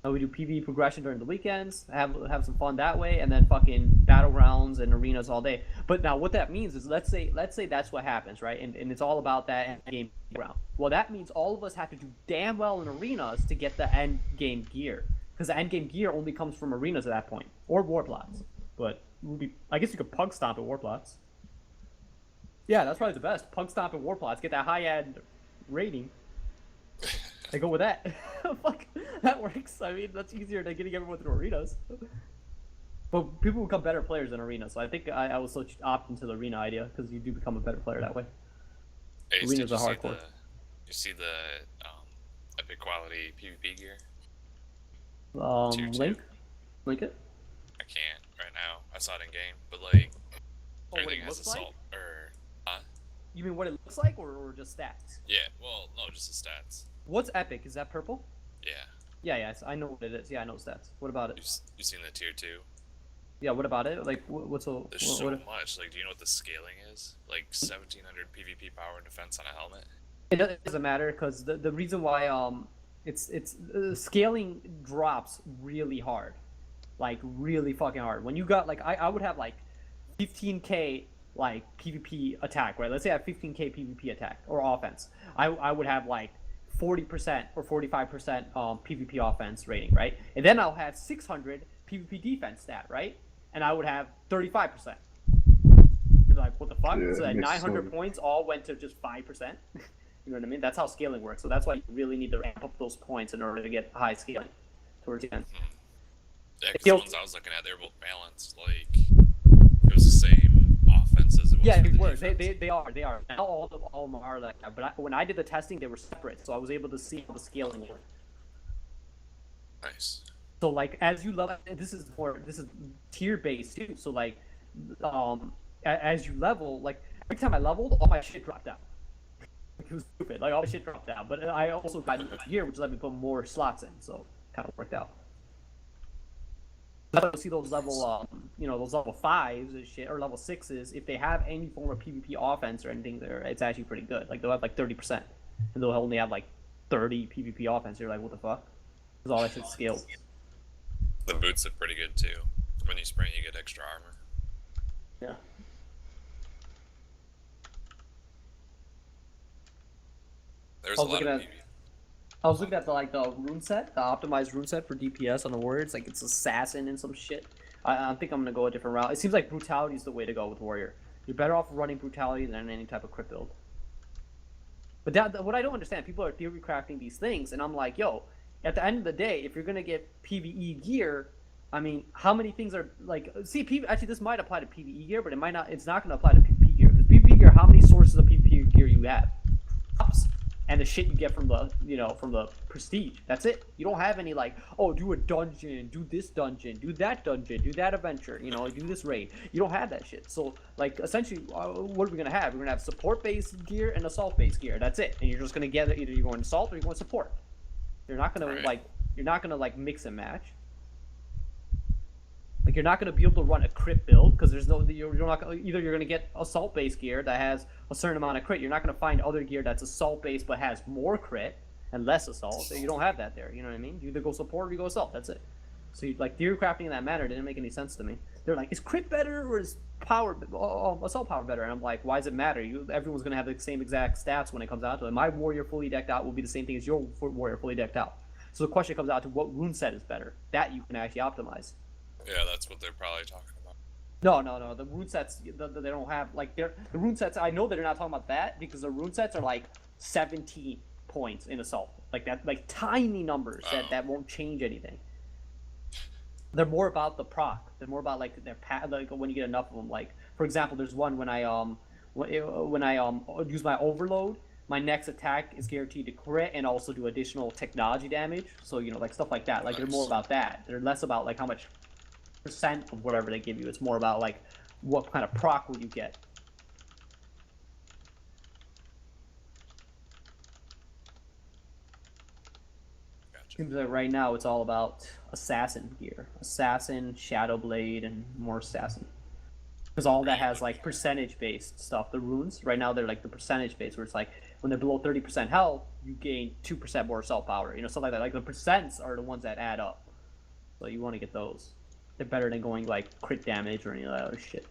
And we do PvE progression during the weekends, have some fun that way, and then fucking battlegrounds and arenas all day. But now what that means is, let's say that's what happens, right? And it's all about that end game round. Well, that means all of us have to do damn well in arenas to get the end game gear, because the end game gear only comes from arenas at that point, or war plots. But I guess you could pug stomp at war plots. Yeah, that's probably the best. Pug stomp and war plots, get that high end rating. I go with that. Fuck, that works. I mean, that's easier than getting everyone through arenas. But people become better players in arenas, so I think I will still opt into the arena idea, because you do become a better player that way. Ace, Arenas are hardcore. You see the epic quality PvP gear? Link it? I can't right now. I saw it in game, but like What everything it has looks like? assault or You mean what it looks like, or just stats? yeah, well, no, just the stats. What's epic? Is that purple? Yeah. Yeah, I know what it is. Yeah, I know stats. What about it? You seen the tier 2? Yeah, what about it? Like, what's so? There's so much. Like, do you know what the scaling is? Like 1700 PvP power and defense on a helmet. It doesn't matter, because the reason why it's scaling drops really hard, like really fucking hard. When you got like I would have like 15k like PvP attack, right? Let's say I have 15k PvP attack or offense. I would have like 40% or 45% PvP offense rating, right? And then I'll have 600 PvP defense stat, right? And I would have 35%. You're like, what the fuck? Yeah, so that 900 points all went to just 5%. You know what I mean? That's how scaling works. So that's why you really need to ramp up those points in order to get high scaling towards the end. Yeah, because the ones I was looking at, they were both balanced. Like, it was the same offense as it was. Yeah, for it the works. defense. They are. Now all of them are like that. But when I did the testing, they were separate, so I was able to see how the scaling worked. Nice. So like as you level, this is tier based too. So like, as you level, like every time I leveled, all my shit dropped down. It was stupid. Like all my shit dropped down. But I also got gear, which let me put more slots in. So kind of worked out. I see those level, those level 5s and shit, or level 6s. If they have any form of PvP offense or anything there, it's actually pretty good. Like they'll have like 30%, and they'll only have like 30 PvP offense. You're like, what the fuck? Because all that shit's scaled. The boots look pretty good too. When you sprint, you get extra armor. Yeah. There's a lot of PvP. I was looking at the rune set, the optimized rune set for DPS on the warriors. Like it's assassin and some shit. I think I'm gonna go a different route. It seems like brutality is the way to go with warrior. You're better off running brutality than any type of crit build. But what I don't understand, people are theory crafting these things, and I'm like, yo, at the end of the day, if you're gonna get PvE gear, I mean, how many things are like? See, actually, this might apply to PvE gear, but it might not. It's not gonna apply to PvP gear, because PvP gear, how many sources of PvP gear you have? Ups. And the shit you get from the prestige. That's it. You don't have any like, oh, do a dungeon, do this dungeon, do that dungeon, do that adventure, do this raid. You don't have that shit. So like essentially, what are we gonna have? We're gonna have support-based gear and assault-based gear. That's it. And you're just gonna get either you're going assault or you're going support. You're not gonna like mix and match. Like Like, you're not going to be able to run a crit build because there's no you're not gonna, either you're going to get assault based gear that has a certain amount of crit. You're not going to find other gear that's assault based but has more crit and less assault. You don't have that there. You know what I mean? You either go support or you go assault. That's it. So you, like, theory crafting in that manner didn't make any sense to me. They're like, is crit better or is power assault power better? And I'm like, why does it matter? Everyone's going to have the same exact stats when it comes out to it. My warrior fully decked out will be the same thing as your warrior fully decked out. So the question comes out to what rune set is better. That you can actually optimize. Yeah, that's what they're probably talking about. No. The rune sets, they don't have, like, the rune sets. I know they're not talking about that because the rune sets are like 17 points in assault, like that, like tiny numbers that won't change anything. They're more about the proc. They're more about like like when you get enough of them. Like, for example, there's one when I use my overload, my next attack is guaranteed to crit and also do additional technology damage. So, you know, like stuff like that. Like, they're more about that. They're less about like how much percent of whatever they give you. It's more about like what kind of proc will you get. Gotcha. Seems like right now it's all about assassin gear, assassin, shadow blade, and more assassin. Because all that has like percentage based stuff. The runes right now they're like the percentage based, where it's like when they're below 30% health, you gain 2% more assault power. You know, stuff like that. Like the percents are the ones that add up. So you want to get those. They're better than going like crit damage or any of that other shit.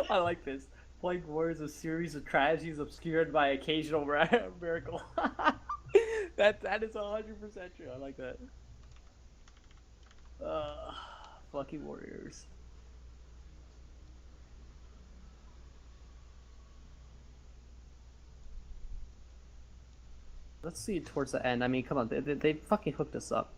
I like this. Playing war is a series of tragedies obscured by occasional miracle. That is 100% true. I like that. Uh, Fucking warriors. Let's see it towards the end. I mean, come on, they fucking hooked us up.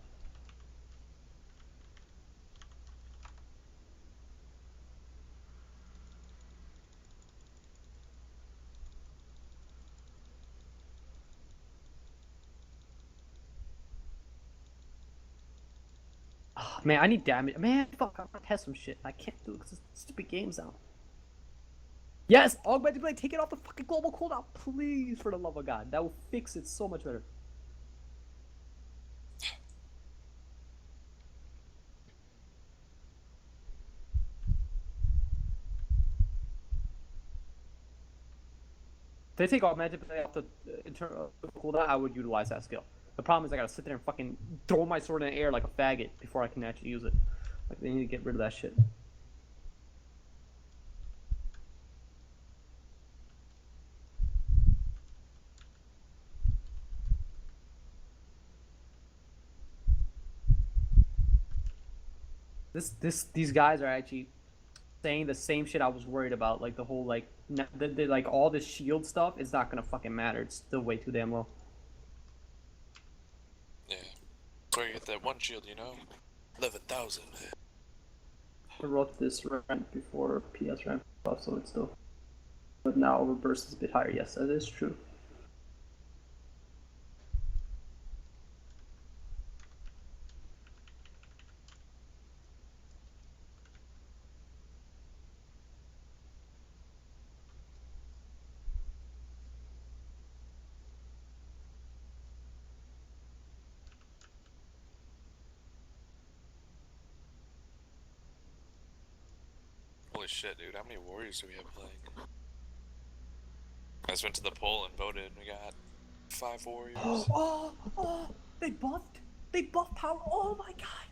Oh, man, I need damage. Man, fuck, I want to test some shit. I can't do it because this stupid game's out. Yes, augmented blade, take it off the fucking global cooldown, please, for the love of God. That will fix it so much better. they take augmented play off the internal cooldown, I would utilize that skill. The problem is I gotta sit there and fucking throw my sword in the air like a faggot before I can actually use it. Like, they need to get rid of that shit. These guys are actually saying the same shit I was worried about. Like the whole like like all this shield stuff is not gonna fucking matter. It's still way too damn low. Yeah. That's where you get that one shield, you know? 11,000. I wrote this rank before PS rank stuff, so it's still. But now overburst is a bit higher. Yes, that is true. Holy shit, dude. How many warriors do we have playing? I just went to the poll and voted, and we got 5 warriors. Oh, they buffed power. Oh my god.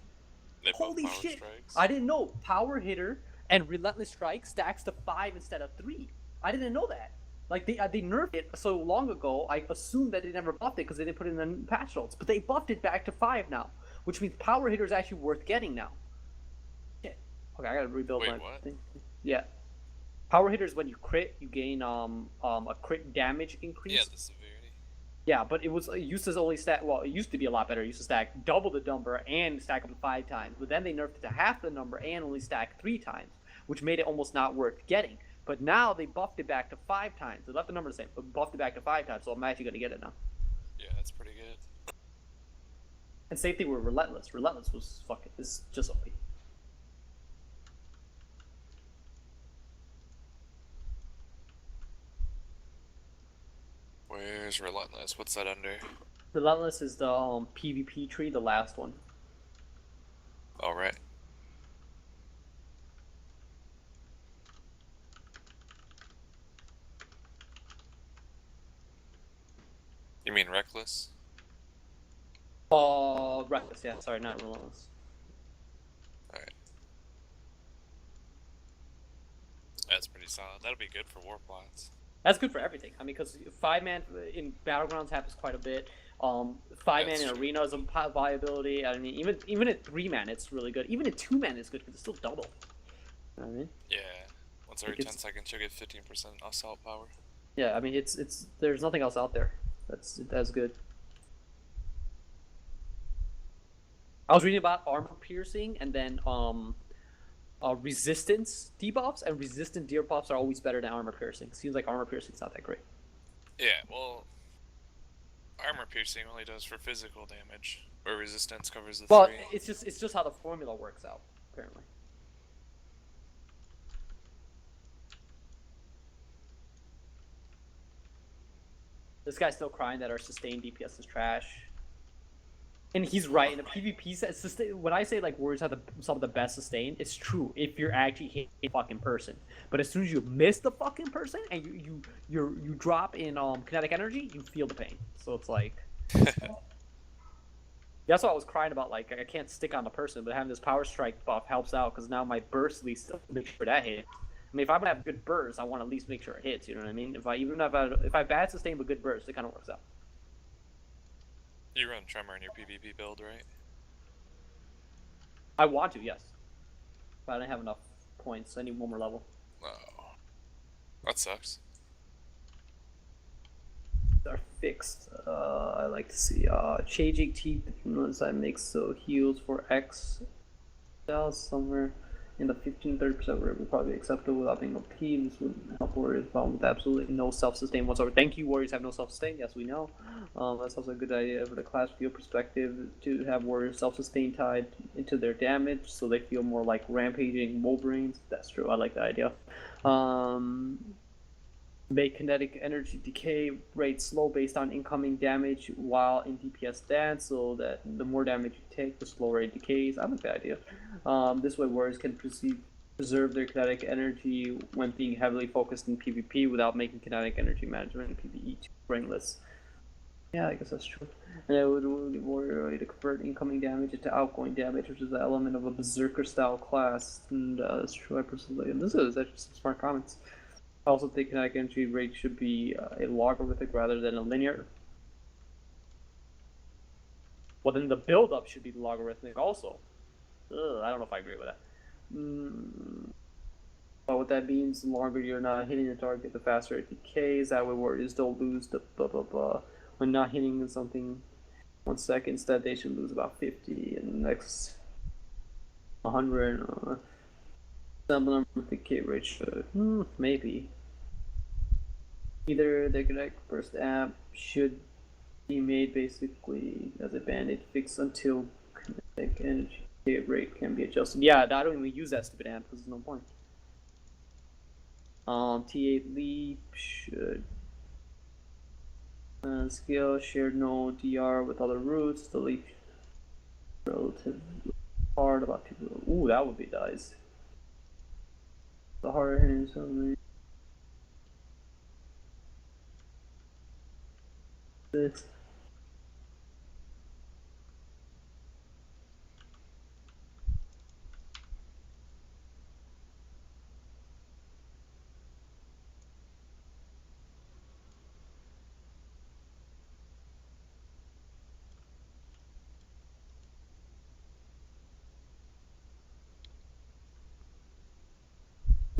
They buff Holy power shit! strikes. I didn't know power hitter and relentless strike stacks to 5 instead of 3. I didn't know that. Like they nerfed it so long ago. I assumed that they never buffed it because they didn't put it in the patch notes. But they buffed it back to 5 now, which means power hitter is actually worth getting now. Shit. Okay, I gotta rebuild Wait, my what? thing. Yeah. Power hitter is when you crit, you gain a crit damage increase. Yeah, the severity. Yeah, but it used to only stack. Well, it used to be a lot better. It used to stack double the number and stack up to 5 times. But then they nerfed it to half the number and only stack 3 times, which made it almost not worth getting. But now they buffed it back to 5 times. They left the number the same, but buffed it back to 5 times. So I'm actually gonna get it now. Yeah, that's pretty good. And same thing with relentless. Relentless was fucking. It's just OP. Where's Relentless? What's that under? Relentless is the PvP tree, the last one. Alright. You mean Reckless? Reckless. Yeah, sorry, not relentless. Alright. That's pretty solid. That'll be good for war plots. That's good for everything. I mean, because 5-man in battlegrounds happens quite a bit. 5-man in arena is a viability. I mean, even at 3-man, it's really good. Even at 2-man, it's good because it's still double. You know what I mean? Yeah. Once every 10 seconds, you'll get 15% assault power. Yeah, I mean, it's there's nothing else out there that's good. I was reading about armor piercing and then resistance debuffs, and resistant debuffs are always better than armor piercing. Seems like armor piercing's not that great. Yeah, well, armor piercing only does for physical damage, or resistance covers the 3. It's just how the formula works out, apparently. This guy's still crying that our sustained DPS is trash. And he's right. In a PvP set, when I say like warriors have some of the best sustain, it's true if you're actually hitting a fucking person. But as soon as you miss the fucking person and you drop in kinetic energy, you feel the pain. So it's like that's what I was crying about. Like I can't stick on the person, but having this power strike buff helps out because now my burst at least make sure that hit. I mean, if I'm gonna have good burst, I want to at least make sure it hits. You know what I mean? If I bad sustain but good burst, it kind of works out. You run Tremor in your PvP build, right? I want to, yes. But I don't have enough points. I need one more level. Oh. That sucks. Are fixed. I like to see changing teeth that makes so heals for X somewhere in the 15-30% range would probably be acceptable without being OP. This would help warriors problem with absolutely no self-sustain whatsoever. Thank you, warriors have no self-sustain. Yes, we know. That's also a good idea for the class field perspective to have warriors self-sustain tied into their damage so they feel more like rampaging Wolverines. That's true. I like that idea. Make kinetic energy decay rate slow based on incoming damage while in DPS stance, so that the more damage you take, the slower it decays. I like that idea. This way, warriors can proceed preserve their kinetic energy when being heavily focused in PvP without making kinetic energy management in PvE too brainless. Yeah, I guess that's true. And it would warrior to convert incoming damage into outgoing damage, which is the element of a berserker style class. And that's true. I personally, and this is actually some smart comments. I also think kinetic energy rate should be a logarithmic rather than a linear. Well, then the build up should be logarithmic also. I don't know if I agree with that. But what that means, the longer you're not hitting the target, the faster it decays. That way, warriors don't lose the blah blah blah. When not hitting something 1 second, instead they should lose about 50, and the next 100. Some number of decay rate should maybe. Either the kinetic burst app should be made basically as a band-aid fix until kinetic energy rate can be adjusted. Yeah, I don't even use that stupid app because there's no point. T8 leap should scale shared node DR with other routes. The leap relatively hard about people. Ooh, that would be nice. The harder hitting something. This.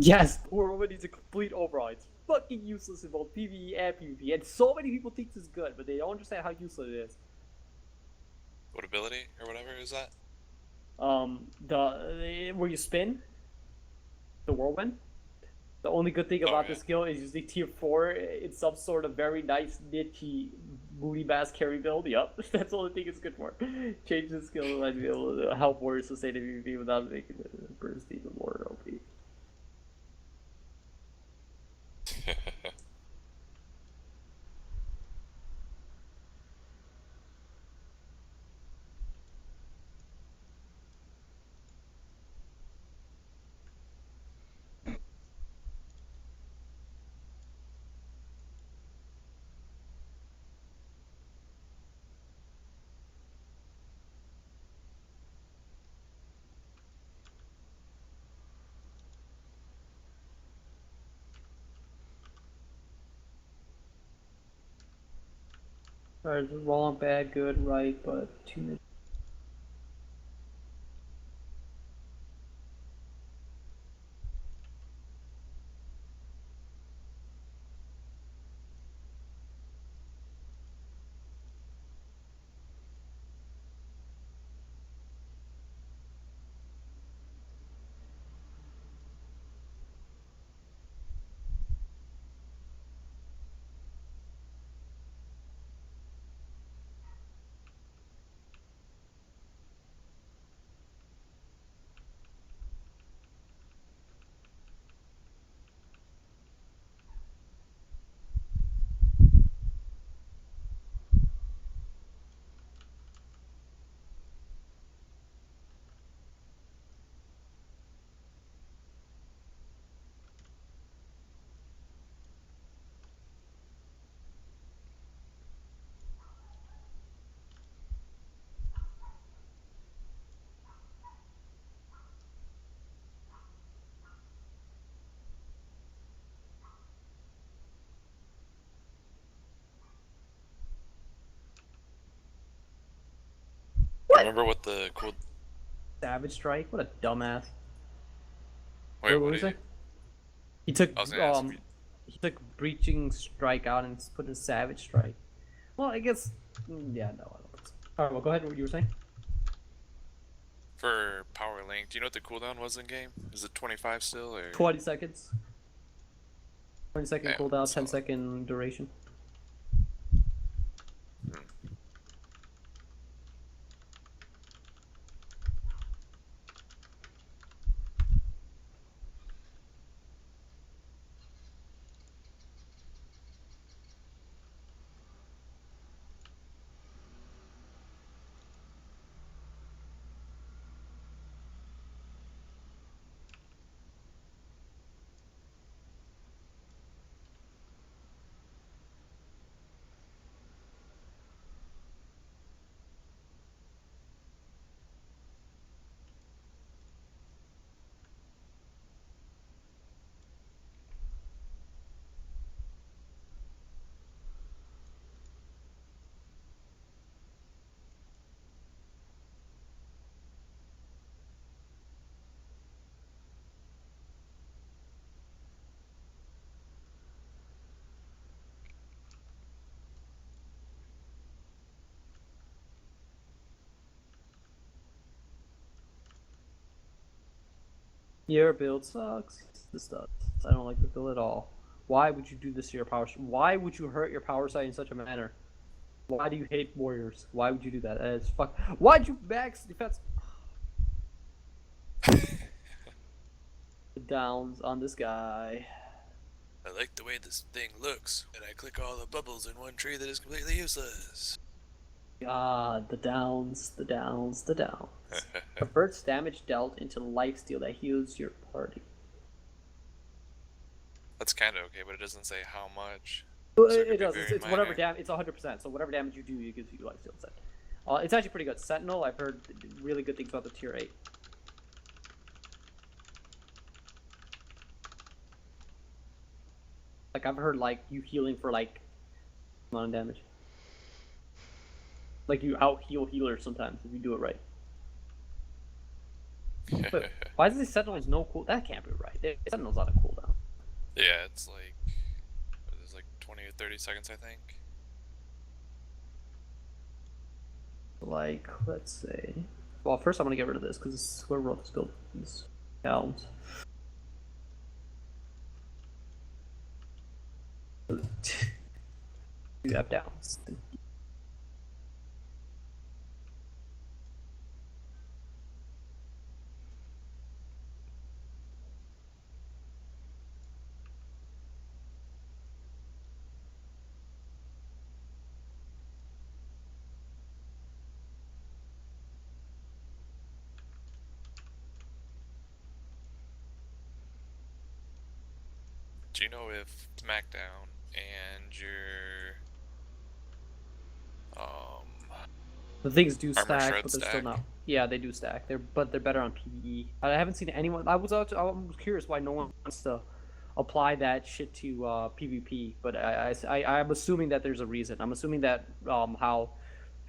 Yes, Warwoman needs a complete overhaul. It's fucking useless in both PvE and PvP, and so many people think this is good, but they don't understand how useless it is. What ability or whatever is that? Where you spin the whirlwind. The only good thing about this skill is usually tier 4. It's some sort of very nice, niche, booty bass carry build. Yup, that's the only thing it's good for. Change the skill to be able to help warriors sustain a PvP without making the burst even more OP. Alright, wrong, bad, good, right, but too many. Remember what the cool? Savage Strike? What a dumbass. Wait, What what did you did say? He took I was gonna ask. he took Breaching Strike out and put in Savage Strike. Well, I guess yeah, no, I don't think so. Alright, well go ahead, what you were saying? For Power Link, do you know what the cooldown was in game? Is it 25 still or? 20 seconds. 20-second Damn, cooldown, so- 10-second duration. Your build sucks. This does. I don't like the build at all. Why would you do this to your power? Why would you hurt your power site in such a manner? Why do you hate warriors? Why would you do that? That is fuck. Why'd you max defense? The downs on this guy. I like the way this thing looks, and I click all the bubbles in one tree that is completely useless. God, the downs, the downs, the downs. Converts damage dealt into lifesteal that heals your party. That's kind of okay, but it doesn't say how much. Well, So it could be does. very It's whatever minor. damage. It's 100%. So whatever damage you do, it gives you lifesteal instead. It's actually pretty good. Sentinel, I've heard really good things about the tier 8. Like I've heard like you healing for like amount of damage. Like you out heal healers sometimes if you do it right. But why does this Sentinel has no cool? That can't be right. Sentinel's on a cooldown. Yeah, it's like, it's like 20 or 30 seconds, I think. Like, let's say. Well, first I'm gonna get rid of this because this is where we're this build these gowns. You have downs. Do you know if SmackDown and your The things do Armor stack, shred but they're still stack? not. Yeah, they do stack. They're better on PvE. I haven't seen anyone. I was curious why no one wants to apply that shit to PvP, but I'm assuming that there's a reason. I'm assuming that how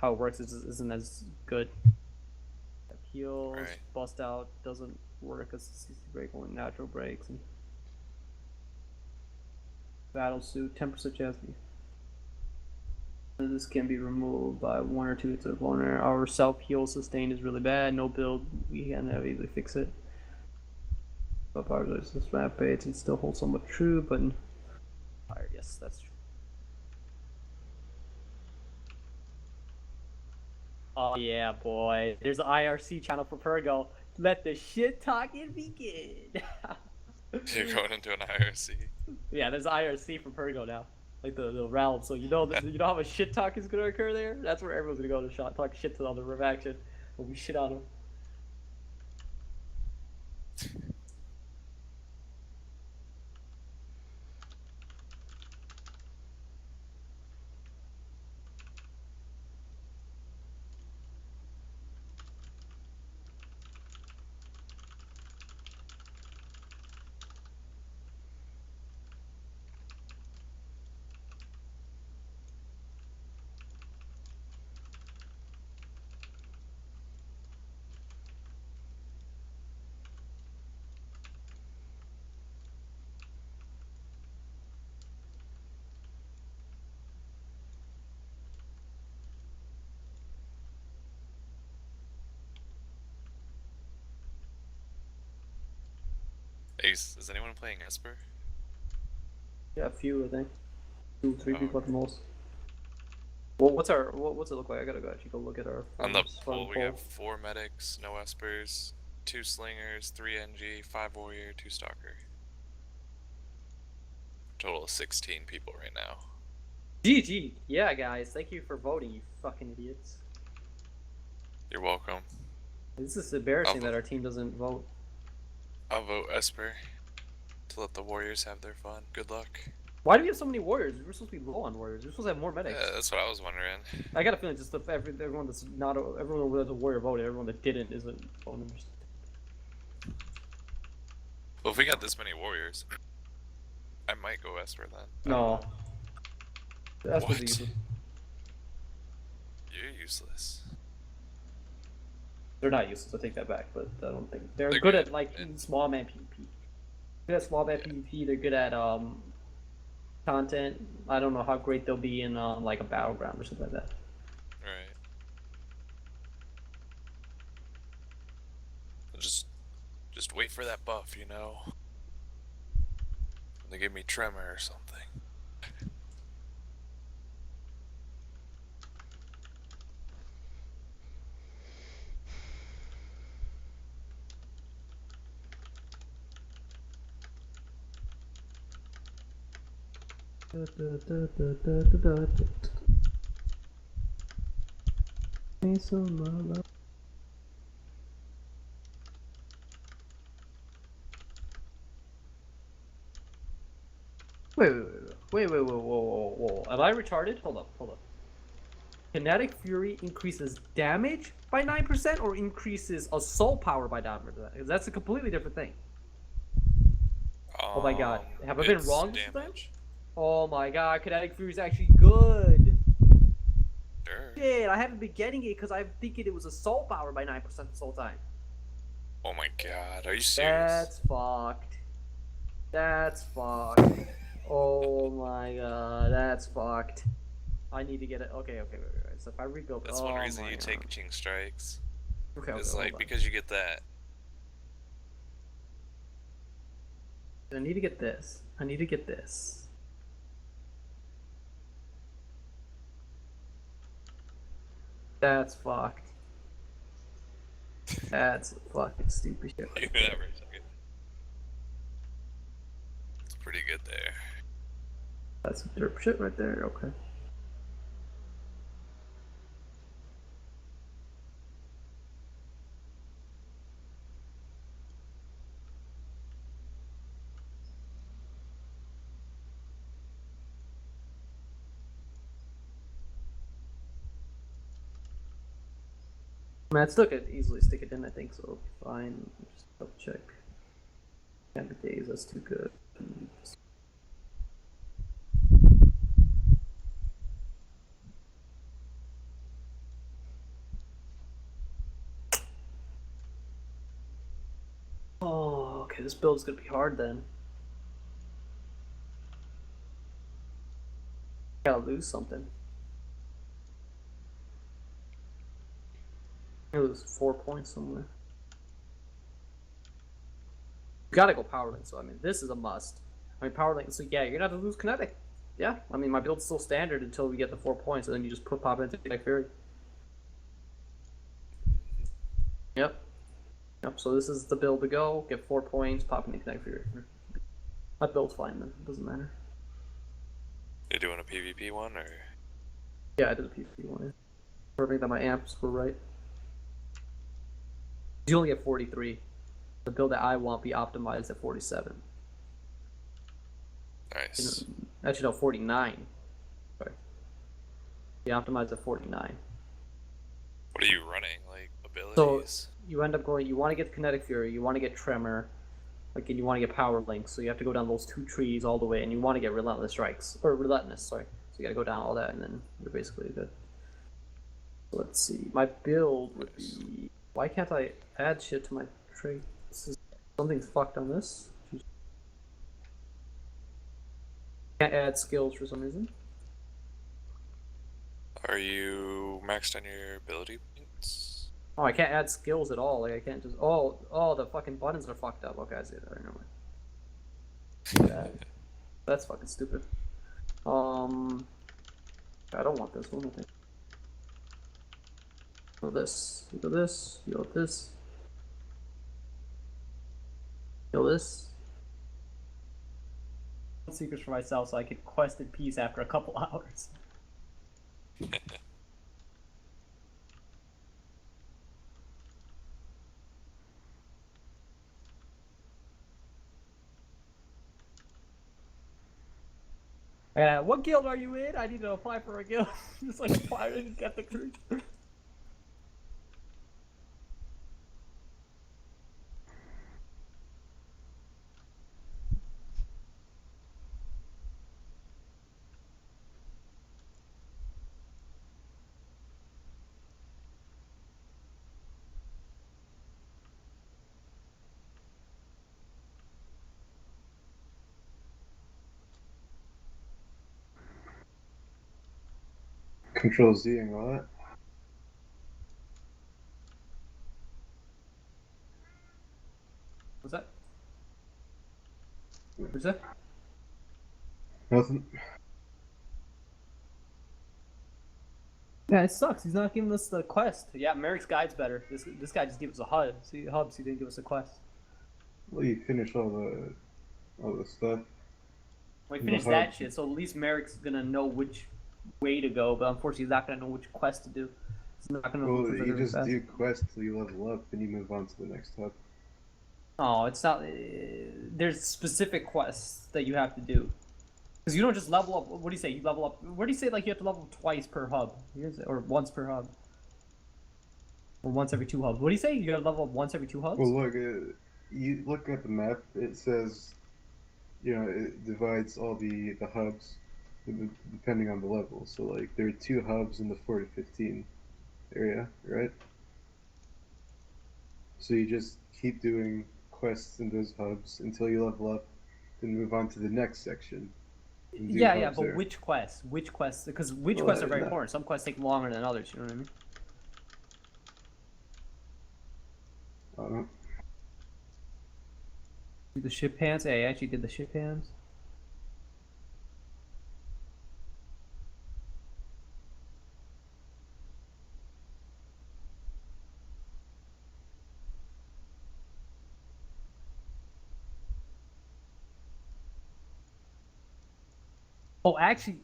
it works isn't as good. Heals, Right. bust out doesn't work as CC break, only natural breaks. And battle suit, 10% chance. This can be removed by 1 or 2 hits of opponent. Our self heal sustain is really bad. No build, we can easily fix it. But power resistance rampage and still hold somewhat true, but fire, yes, that's true. Oh yeah, boy. There's an IRC channel for Pergo. Let the shit talking begin. You're going into an IRC. Yeah, there's IRC for Pergo now. Like the realm. So you know how much shit talk is gonna occur there? That's where everyone's gonna go to shot talk shit to the other rev action. When we shit on them. Ace, is anyone playing Esper? Yeah, a few I think. 2, 3 Oh, people at okay. the most. Well, what's it look like? I gotta go actually go look at our On the farm pool, we got 4 medics, no Espers, 2 slingers, 3 NG, 5 warrior, 2 stalker. Total of 16 people right now. GG. Yeah, guys, thank you for voting, you fucking idiots. You're welcome. This is embarrassing Oh. that our team doesn't vote. I'll vote Esper to let the warriors have their fun. Good luck. Why do we have so many warriors? We're supposed to be low on warriors. We're supposed to have more medics. Yeah, that's what I was wondering. I got a feeling just everyone that's not everyone that's a warrior voted. Everyone that didn't isn't voting. Well, if we got this many warriors, I might go Esper then. No. That's What? useless. You're useless. They're not useless. I take that back, but I don't think they're They're good good at like at- small man PvP. Good at small man PvP. They're good at content. I don't know how great they'll be in like a battleground or something like that. Right. Just Just wait for that buff, you know? They give me tremor or something. Wait, whoa. Am I retarded? Hold up. Kinetic Fury increases damage by 9% or increases assault power by 9%? Because that's a completely different thing. Oh my god. Have I been wrong this time? Oh my god, Kinetic Fury is actually good. Sure. Shit, I haven't been getting it because I'm thinking it was assault power by 9% this whole time. Oh my god, are you serious? That's fucked. Oh my god, that's fucked. I need to get it. Okay. Wait. So if I rebuild, That's one reason you take Ching Strikes. Okay, It's like because you get that. I need to get this. That's fucked. That's fucking stupid shit. Give it for a second. It's pretty good there. That's some derp shit right there. Okay. I mean, I still could easily stick it in, I think, so fine. Just double check. Can't be days, that's too good. Oh, okay, this build's gonna be hard then. Gotta lose something. I lose 4 points somewhere. You gotta go power link, so I mean, this is a must. I mean, power link, so yeah, you're gonna have to lose kinetic. Yeah, I mean, my build's still standard until we get the 4 points, and then you just pop into kinetic fury. Yep, so this is the build to go. Get 4 points, pop into kinetic fury. My build's fine then, it doesn't matter. You're doing a PvP one, or? Yeah, I did a PvP one. Yeah. Proving that my amps were right. You only get 43. The build that I want be optimized at 47. Nice. Actually, no, 49. Sorry. Be optimized at 49. What are you running? Like, abilities? So, you end up going, you want to get Kinetic Fury, you want to get Tremor, like, and you want to get Power Link, so you have to go down those 2 trees all the way, and you want to get Relentless Strikes, or Relentless, sorry. So you gotta go down all that, and then you're basically good. So let's see, my build would be, why can't I add shit to my trait? Something's fucked on this. Can't add skills for some reason. Are you maxed on your ability points? Oh, I can't add skills at all. Like I can't just. Oh, the fucking buttons are fucked up. Okay, I see that. Never mind. That's fucking stupid. I don't want this one. I think. Go this. You go this. You go this. Go this. Secrets for myself, so I could quest in peace after a couple hours. What guild are you in? I need to apply for a guild. Just like apply and get the crew. Control Z and what? What's that? What's that? Nothing. Yeah, it sucks. He's not giving us the quest. Yeah, Merrick's guide's better. This guy just gave us a hub. See, hubs. He didn't give us a quest. Well, you finish all the stuff. We The finished that hub. shit, so at least Merrick's gonna know which way to go. But unfortunately, he's not gonna know which quest to do. He's not gonna know Well, which ones are you really just fast. do quests till you level up, then you move on to the next hub. Oh, it's not. There's specific quests that you have to do. Because you don't just level up. What do you say? You level up. Where do you say like you have to level up twice per hub? Or once per hub? Or once every 2 hubs? What do you say? You gotta level up once every 2 hubs? Well, look, you look at the map. It says, it divides all the hubs depending on the level. So like there are 2 hubs in the 4 to 15 area, right? So you just keep doing quests in those hubs until you level up, then move on to the next section. And do Yeah, hubs but there. which quests? Which quests? Because which Well, quests are very no. important. Some quests take longer than others. You know what I mean? I don't know. Do the ship hands. Yeah, I actually did the ship hands. Oh, actually,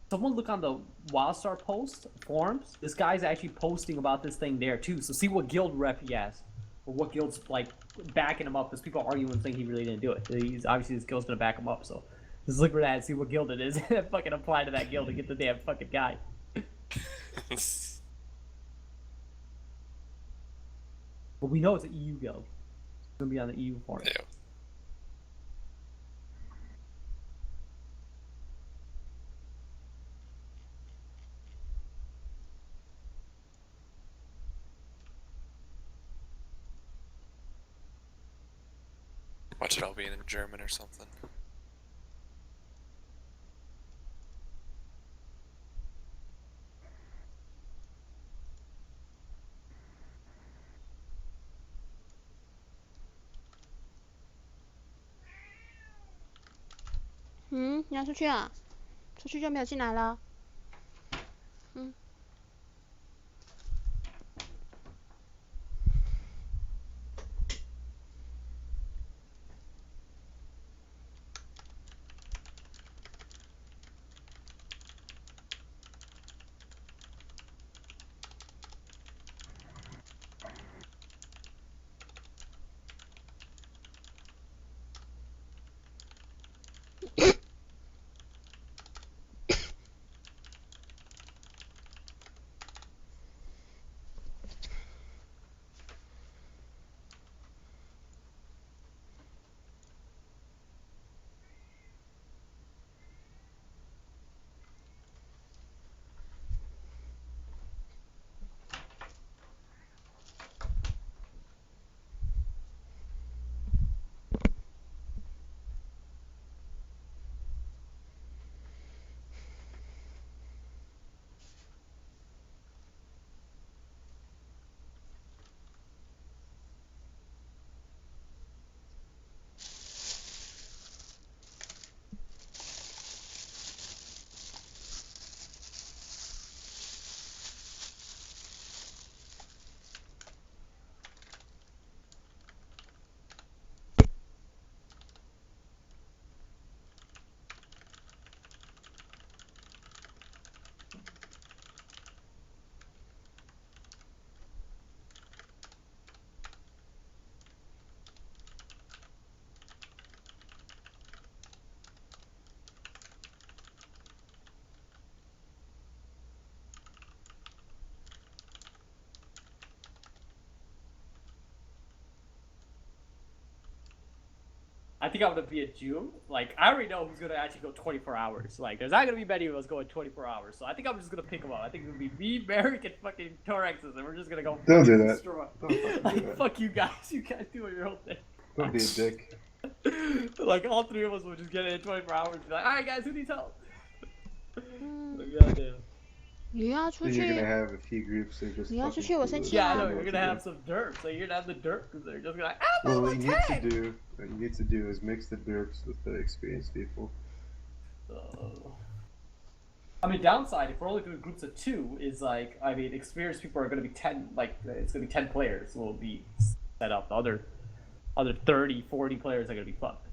someone look on the Wildstar post forums. This guy's actually posting about this thing there too. So see what guild rep he has, or what guild's like backing him up. Because people are arguing and think he really didn't do it. He's obviously his guild's gonna back him up. So just look for that and see what guild it is, and fucking apply to that guild to get the damn fucking guy. But we know it's an EU guild. It's gonna be on the EU forum. Yeah. Watch it all be in German or something.嗯，你要出去啊？出去就没有进来了。嗯。I think I'm gonna be a June. Like, I already know who's gonna actually go 24 hours. Like, there's not gonna be many of us going 24 hours. So I think I'm just gonna pick them up. I think it's gonna be me, Merrick, and fucking Torexes, and we're just gonna go. Don't do that. Destroy. Don't fucking do Like, that. fuck you guys. You guys do your own thing. Don't be a dick. Like, all 3 of us will just get it in 24 hours and be like, alright, guys, who needs help?嗯。Like, goddamn. 你要出 Then you're gonna 去， have a few groups that are just 你要出 fucking 去，我生气 clueless. Yeah, I啊 know. Don't know You're what gonna to have do. some derps. Like, you're gonna have the derp because they're just like, Well, level what you 10! need to do is mix the derps with the experienced people. I mean, downside if we're only doing groups of 2 is like, I mean, experienced people are gonna be 10. Like, it's gonna be 10 players will be set up. The other 30, 40 players are gonna be fucked.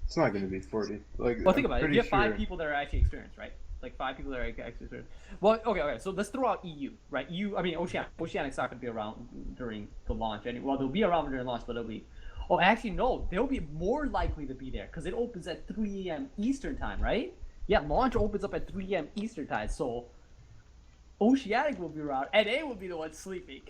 It's not gonna be 40. Like, Well, think I'm about it. If pretty you have 5 sure. people that are actually experienced, right? Like 5 people that are actually experienced. Well, okay. So let's throw out EU, right? I mean, Oceanic's not gonna be around during the launch. Well, they'll be around during launch, but they'll be. Oh, actually, no. They'll be more likely to be there because it opens at 3 a.m. Eastern time, right? Yeah, launch opens up at 3 a.m. Eastern time, so Oceanic will be around. NA will be the one sleeping.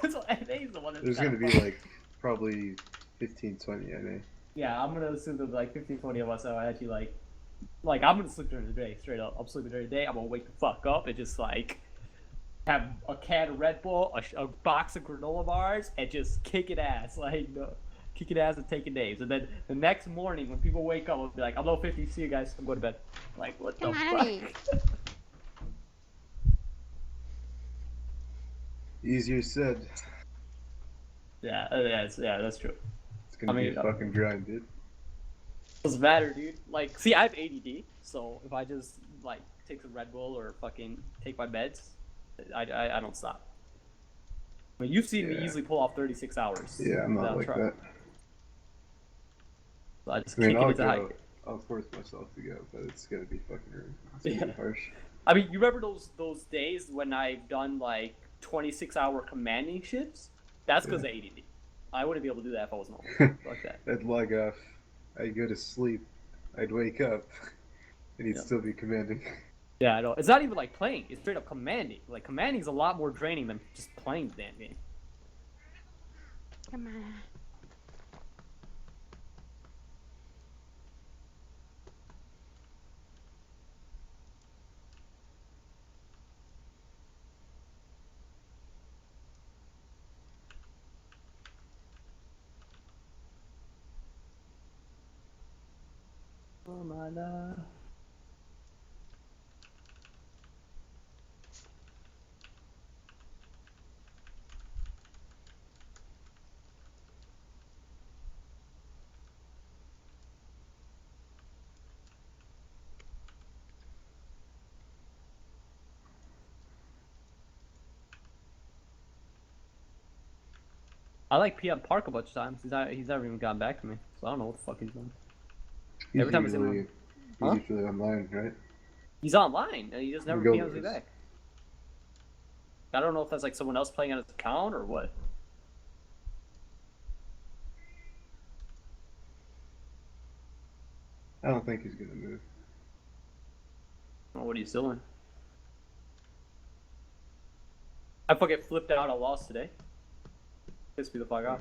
So NA is the one that's There's kinda gonna be fucked. like probably 15, 20 NA. Yeah, I'm gonna assume that like 15, 20 of us are actually like I'm gonna sleep during the day, straight up. I'm sleeping during the day. I'm gonna wake the fuck up and just like have a can of Red Bull, a box of granola bars, and just kicking ass, like kicking ass and taking names. And then the next morning when people wake up, I'll be like, I'm low 50. See you guys. I'm going to bed. Like what the 干嘛呢 fuck? 你？ Easier said. Yeah, that's true. It's gonna I be mean, a fucking grind, dude. Doesn't matter, dude. Like, see, I have ADD, so if I just like take some Red Bull or fucking take my meds, I don't stop. I mean, you've seen me Yeah. easily pull off 36 hours. Yeah, I'm not without like trying. that. So I just I mean, kick it I'll into high. go. I'll force myself to go, but it's gonna be fucking rude. It's gonna be harsh. I mean, you remember those days when I've done like 26-hour commanding shifts? That's because of ADD. I wouldn't be able to do that if I wasn't home. Fuck that. I'd log off. I'd go to sleep. I'd wake up, and he'd Yeah. still be commanding. Yeah, I know. It's not even like playing. It's straight up commanding. Like, commanding is a lot more draining than just playing the damn game. 干嘛啦？ Oh my god. I like PM Park a bunch of times. He's never even gotten back to me, so I don't know what the fuck he's doing. He's Every time I see him usually, Huh? he's usually online, right? He's online, and he just never Go PMs me Lewis. back. I don't know if that's like someone else playing on his account or what. I don't think he's gonna move. I don't know what he's doing. I fucking flipped out. I lost today. Pissed me the fuck off.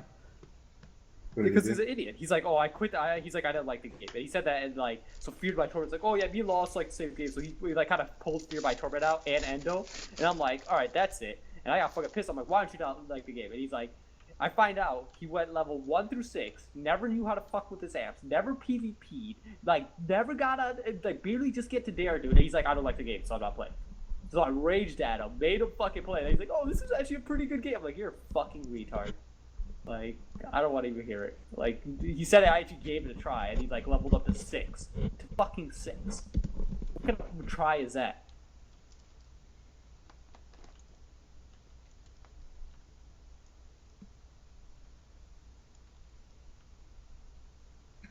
What did Because he he's do? an idiot. He's like, oh, I quit. He's like, I didn't like the game. And he said that, and like, so Feared by Torment's like, oh yeah, we lost like the same game. So he like kind of pulled Feared by Torment out and Endo, and I'm like, all right, that's it. And I got fucking pissed. I'm like, why don't you not like the game? And he's like, I find out he went level 1 through 6, never knew how to fuck with his amps, never PvP'd, like never got a like barely just get to dare, dude. And he's like, I don't like the game, so I'm not playing. So I raged at him, made him fucking play. And he's like, oh, this is actually a pretty good game. I'm like, you're a fucking retard. Like, I don't want to even hear it. Like, he said I actually gave it a try, and he like leveled up to 6. To fucking 6. What kind of try is that?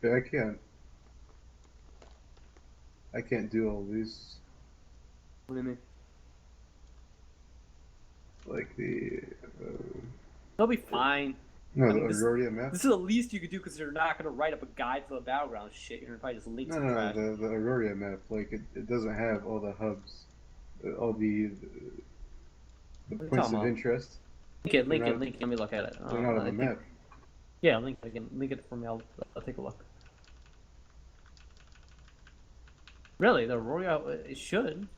Yeah, I can't do all these. What do you mean? Like the. They'll be fine. No, I mean, the this- Aurora map. This is the least you could do because you're not gonna write up a guide for the battleground shit. You're gonna probably just link No, some no, trash. the Aurora map. Like it doesn't have all the hubs, all the you points talking of about? interest. Link it. They're not- Let me look at it. They're not I on the think- map. Yeah, link it for me. I'll take a look. Really, the Royal it should.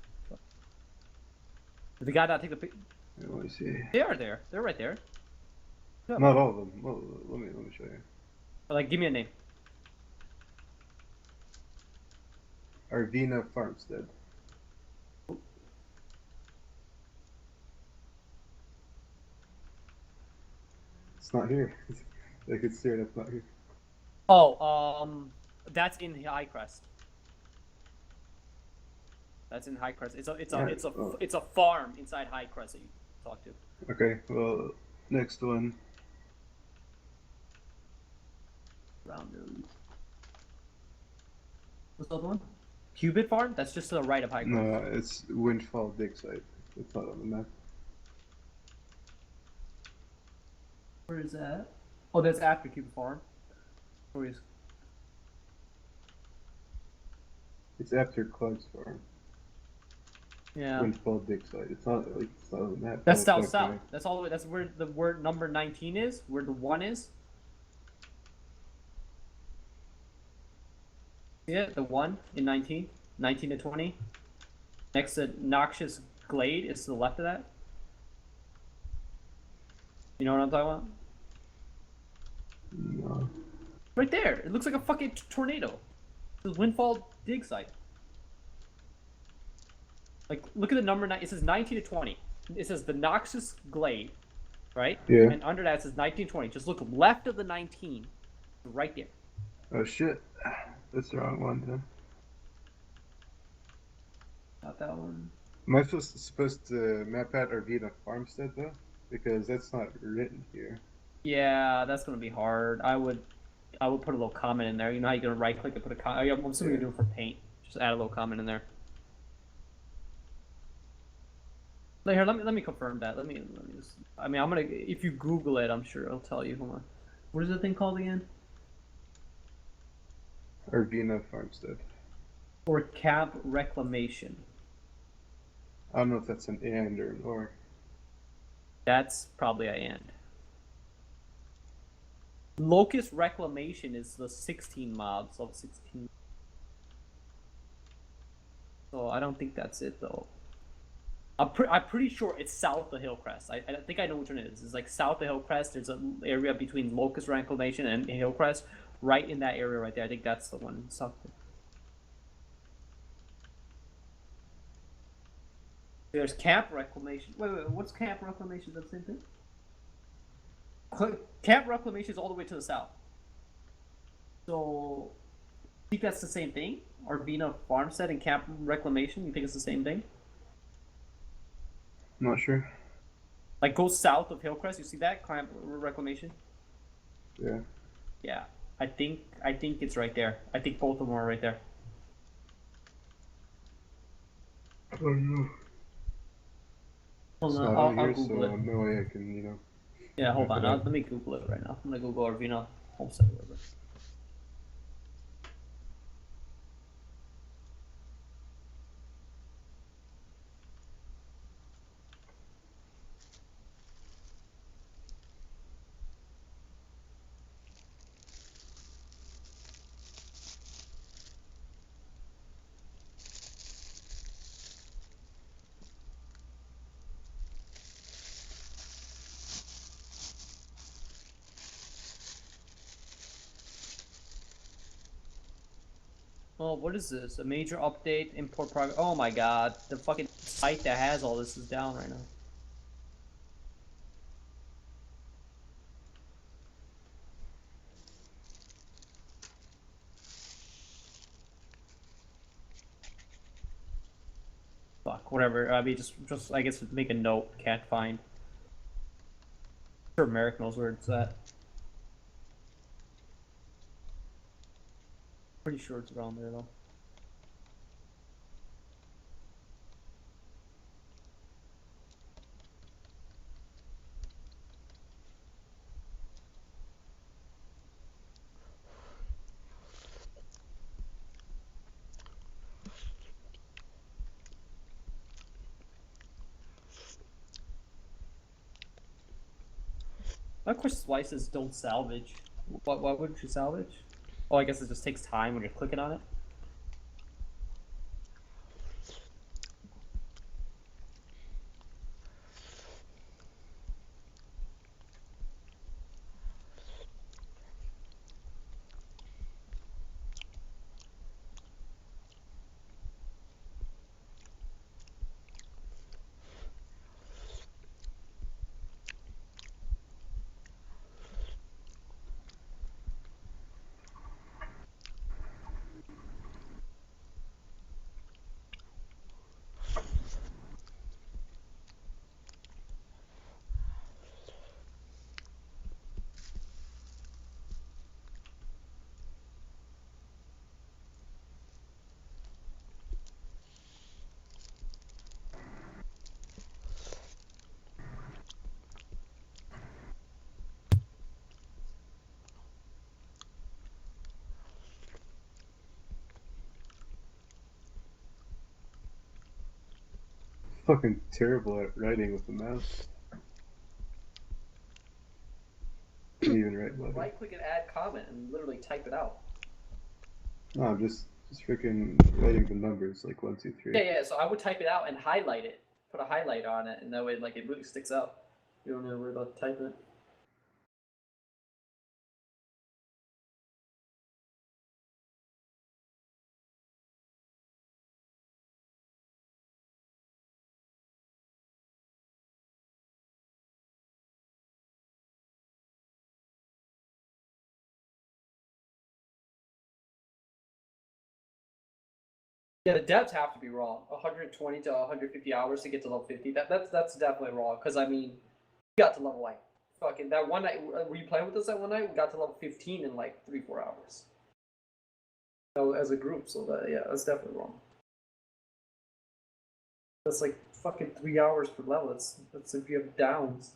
Did the guy not take the pic? Let me see. They are there. They're right there. Yeah. Not all of them. Well, let me show you. Like, give me a name. Arvina Farmstead. It's not here. Like it's there, that's not here. Oh, that's in High Crest. That's in High Crest. Yeah, oh. It's a farm inside High Crest that you talk to. Okay, well, next one. Round. What's the other one? Cubit Farm? That's just to the right of High Crest. No, it's Windfall Dig Site. It's not on the map. Where is that? Oh, that's after Cubit Farm. Where is? It's after Clark's Farm. Yeah. Windfall Dig Site. It's not on the map. That's Oh, south. okay. That's all the way. That's where number 19 is. Where the 1 is. See it? The 1 in 19. 19 to 20. Next to Noxious Glade is to the left of that. You know what I'm talking about? No. Right there. It looks like a fucking tornado. It's Windfall Dig Site. Like, look at the number 9. It says 19 to 20. It says the Noxious Glade, right? Yeah. And under that it says 19 to 20. Just look left of the 19. Right there. Oh shit. That's the wrong one, then. Not that one. Am I supposed to map out Arvina Farmstead, though? Because that's not written here. Yeah, that's gonna be hard. I would put a little comment in there. You know how you're gonna right click and put a comment. I'm assuming you're doing it for paint. Just add a little comment in there. Here, let me confirm that. Let me just. I mean, I'm gonna. If you Google it, I'm sure it'll tell you. Hold on. What is the thing called again? Arvina Farmstead. Or Cap Reclamation. I don't know if that's an and or an or. That's probably a and. Locust Reclamation is the 16 mobs of 16. So I don't think that's it though. I'm pretty sure it's south of Hillcrest. I think I know which one it is. It's like south of Hillcrest. There's an area between Locust Reclamation and Hillcrest. Right in that area right there. I think that's the one. South. There's Camp Reclamation. Wait. What's Camp Reclamation? Is that the same thing? Camp Reclamation is all the way to the south. So, I think that's the same thing? Arvina Farmstead and Camp Reclamation? You think it's the same thing? I'm not sure. Like, go south of Hillcrest. You see that? Camp Reclamation? Yeah. Yeah. I think it's right there. I think both of them are right there. I don't know. Hold It's on, not I'll on here, Google so it. no way I can, you know. Yeah, hold on. Let me Google it right now. I'm gonna Google Arvina Homestead or whatever. Oh, what is this? A major update, import progress. Oh my god, the fucking site that has all this is down right now. Fuck, whatever. I mean, just I guess make a note. Can't find. I'm sure Merrick knows where it's at. Pretty sure it's around there though. My question why it says don't salvage. Why wouldn't you salvage? Oh, I guess it just takes time when you're clicking on it. fucking terrible at writing with the mouse. Can't even write letters. Right click and add comment and literally type it out. No, I'm just freaking writing the numbers like 1, 2, 3. Yeah. So I would type it out and highlight it, put a highlight on it, and that way like it really sticks out. You don't have to worry about typing it. Yeah, the depths have to be wrong. 120 to 150 hours to get to level 50. That's definitely wrong. Because I mean, we got to level like fucking that one night. Were you playing with us that one night? We got to level 15 in like 3-4 hours. So, as a group, so that's definitely wrong. That's like fucking 3 hours per level. That's if you have downs.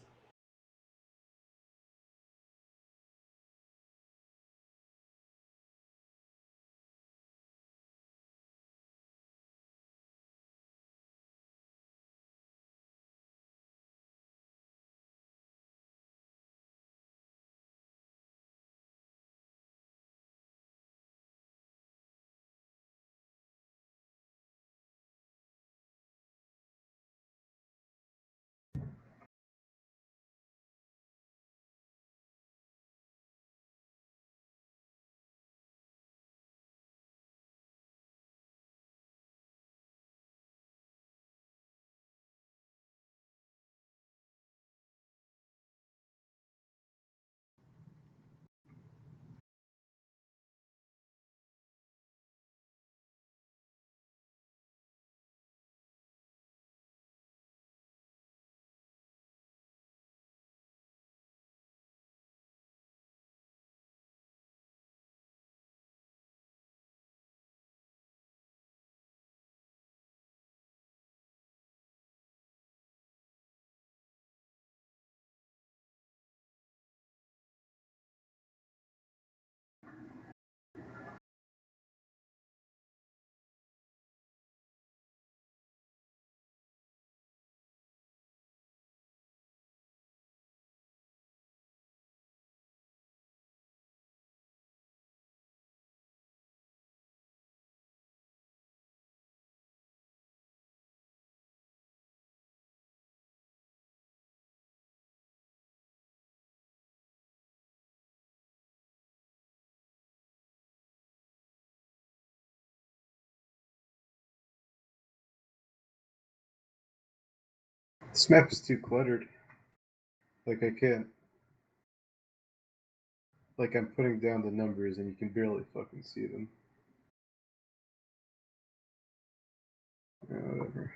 This map is too cluttered. Like I can't. Like I'm putting down the numbers and you can barely fucking see them. Yeah, whatever.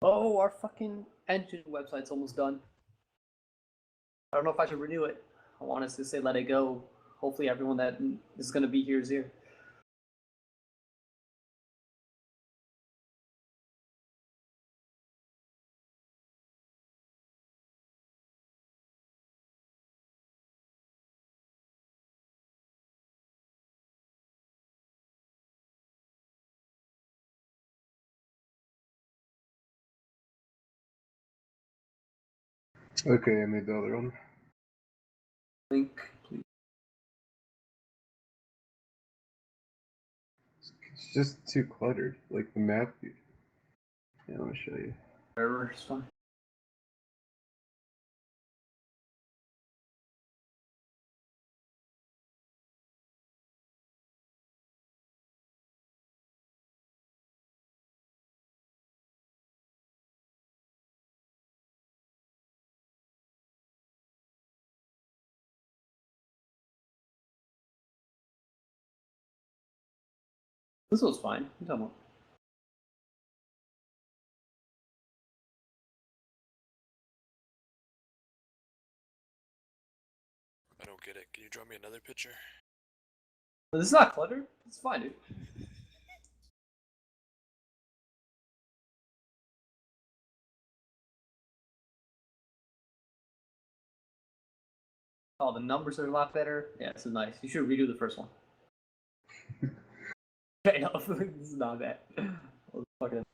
Oh, our fucking engine website's almost done. I don't know if I should renew it. I want us to say let it go. Hopefully everyone that is going to be here is here. Okay, I made the other one. Link, please. It's just too cluttered. Like the map. Yeah, let me show you. Wherever, it's fine. This was fine. You talking about? I don't get it. Can you draw me another picture? This is not cluttered. It's fine, dude. Oh, the numbers are a lot better. Yeah, this is nice. You should redo the first one. Okay, no, this is not bad. Fucking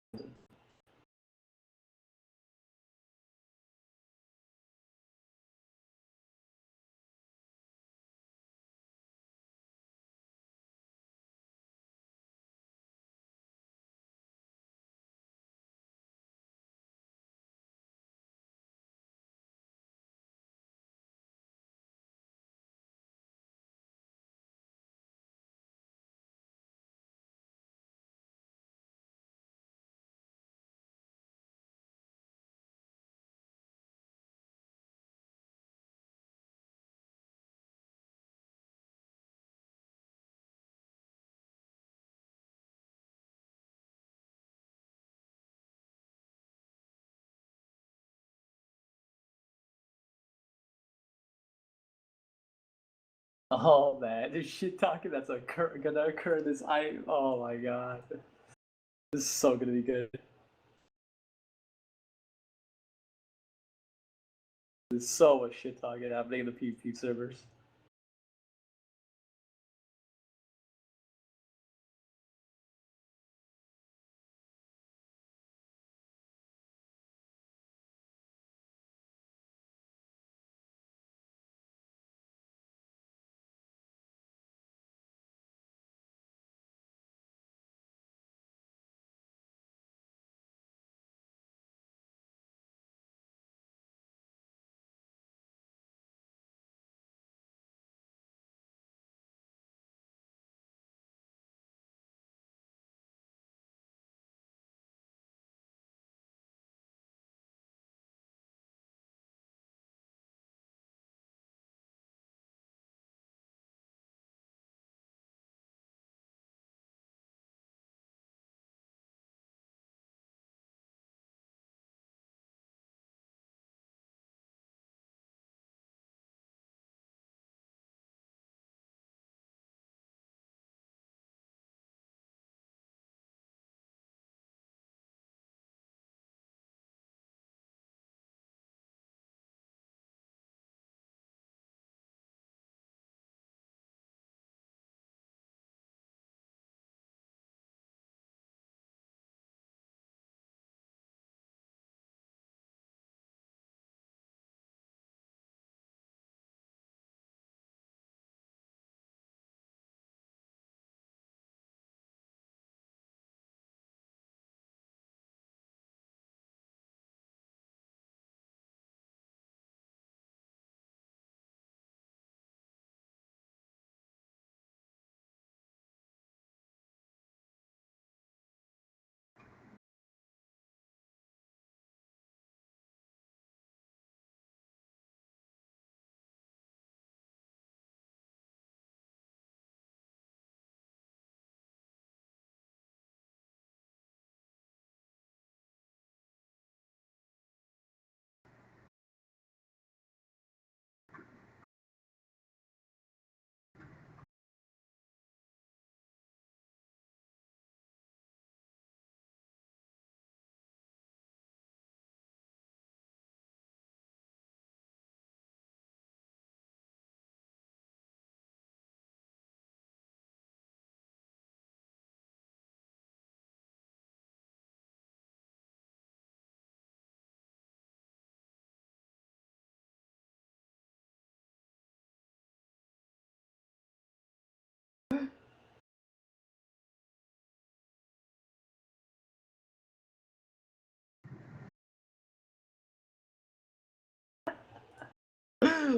oh man, this shit talking that's gonna occur this oh my god. This is so gonna be good. There's so much shit talking happening in the PvP servers.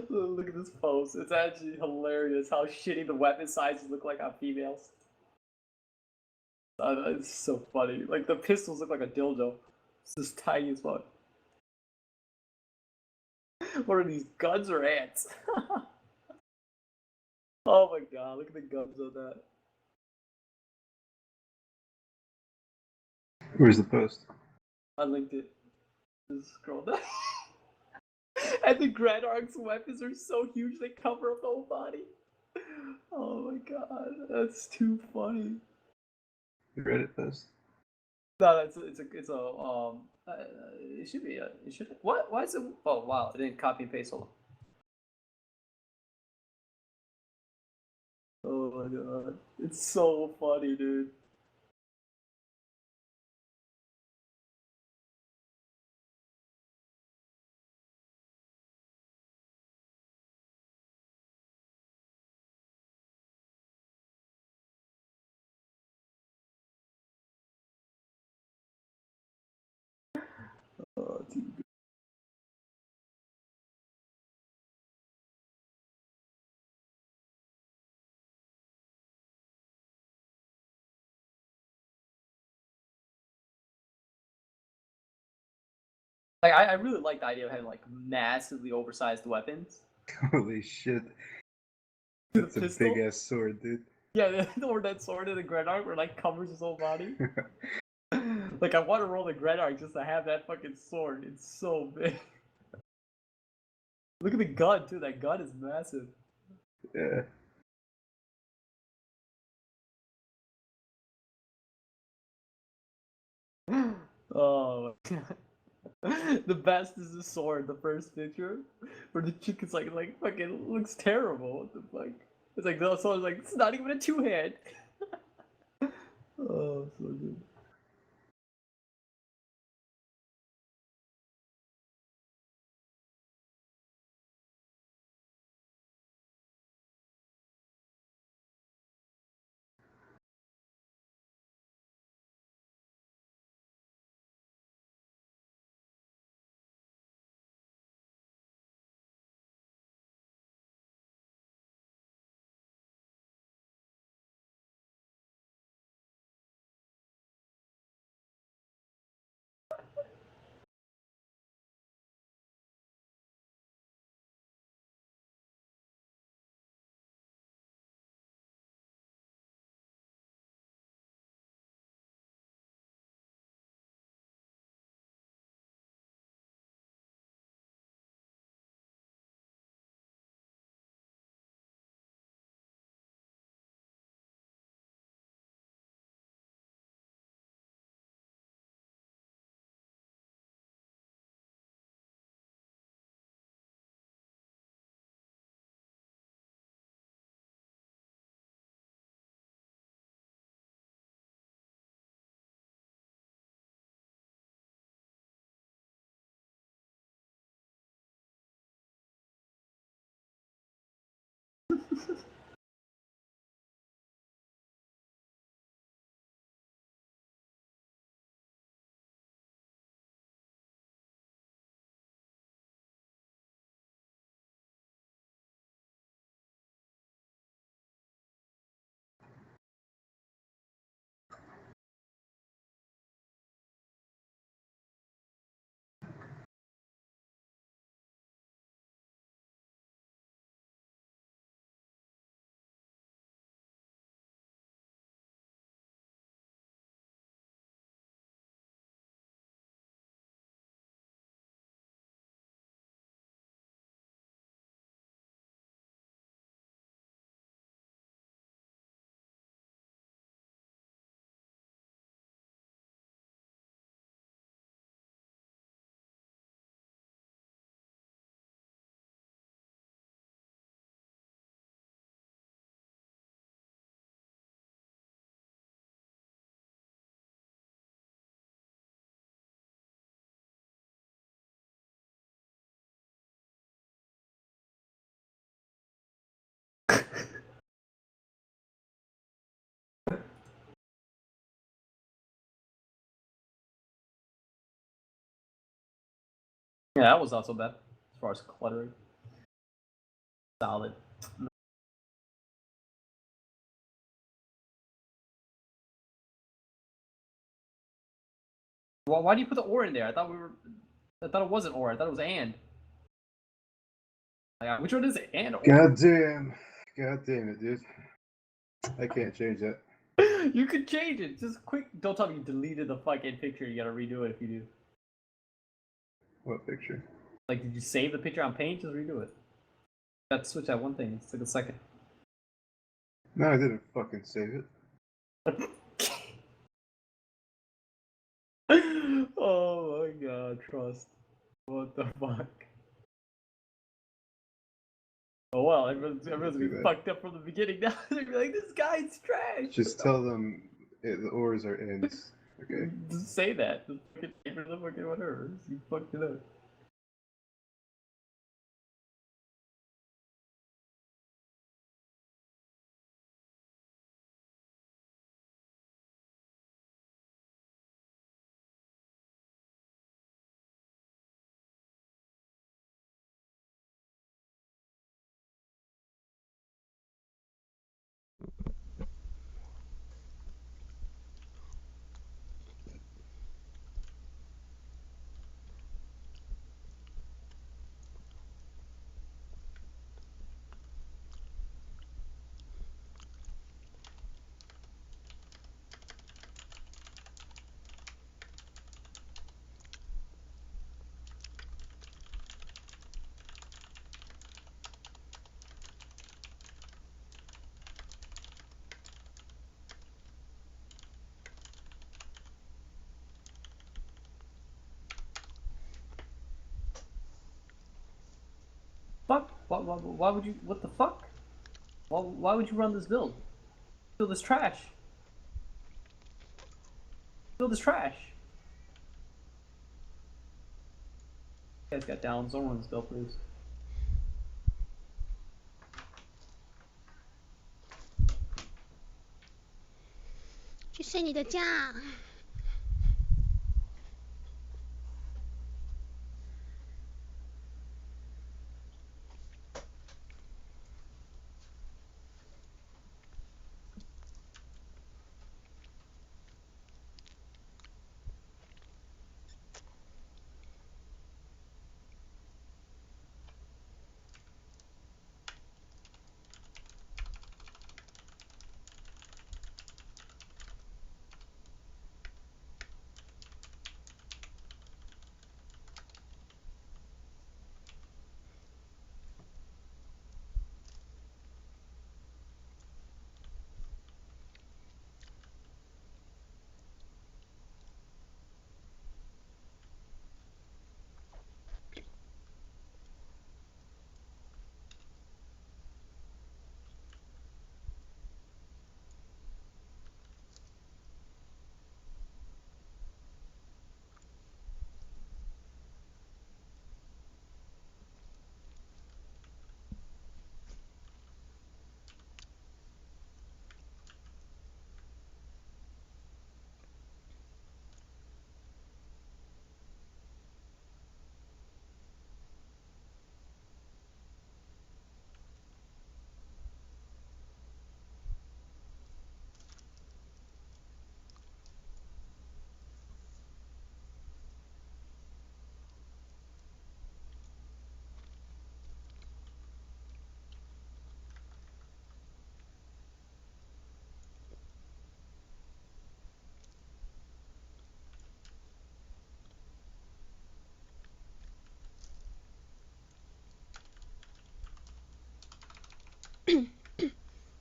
Look at this pose. It's actually hilarious how shitty the weapon sizes look like on females. It's so funny. Like the pistols look like a dildo. It's just tiny as fuck. What are these, guns or ants? Oh my god, look at the guns on that. Where's the post? I linked it. Just scroll down. And the Grand Ark's weapons are so huge they cover up the whole body. Oh my god, that's too funny. The Reddit post. No, it should be it should. What? Why is it? Oh wow, it didn't copy and paste. Hold on. Oh my god, it's so funny, dude. Oh, too good. Like I really like the idea of having like massively oversized weapons. Holy shit. The That's a pistol? big ass sword, dude. Yeah, or that sword in the Grand Arc where like covers his whole body. Like I want to roll the Grand Arc just to have that fucking sword. It's so big. Look at the gun too. That gun is massive. Yeah. Oh my god. The best is the sword, the first picture, where the chick is like fucking looks terrible. What the fuck? It's like the sword's like it's not even a two-hand. Oh, so good. Yeah, that was not so bad as far as cluttering. Solid. Well, why do you put the or in there? I thought it wasn't or. I thought it was and. Like, which one is it? And or? God damn it, dude! I can't change that. You could change it. Just quick. Don't tell me you deleted the fucking picture. You gotta redo it if you do. What picture? Like, did you save the picture on Paint? Just redo it. You got to switch that one thing. It's like a second. No, I didn't fucking save it. Oh my god, trust. What the fuck? Oh well, everyone's gonna be fucked up from the beginning now. They're gonna be like, this guy's trash. Just tell them the ors are ends. Okay. Just say that. Just fucking whatever. You fucked it up. Fuck? Why would you? What the fuck? Why would you run this build? Build is trash. Build is trash. You guys got down. Don't run this build, please. 去睡你的觉。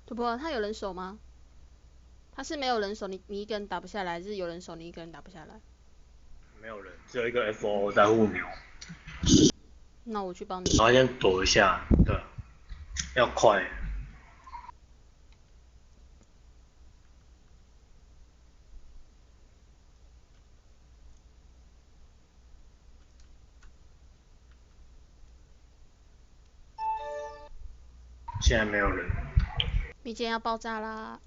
主播他有人手吗？他是没有人手，你一个人打不下来，还是有人手你一个人打不下来？没有人，只有一个 FO 在护你。那我去帮你。然后先躲一下，对，要快。现在没有人。笔尖要爆炸啦！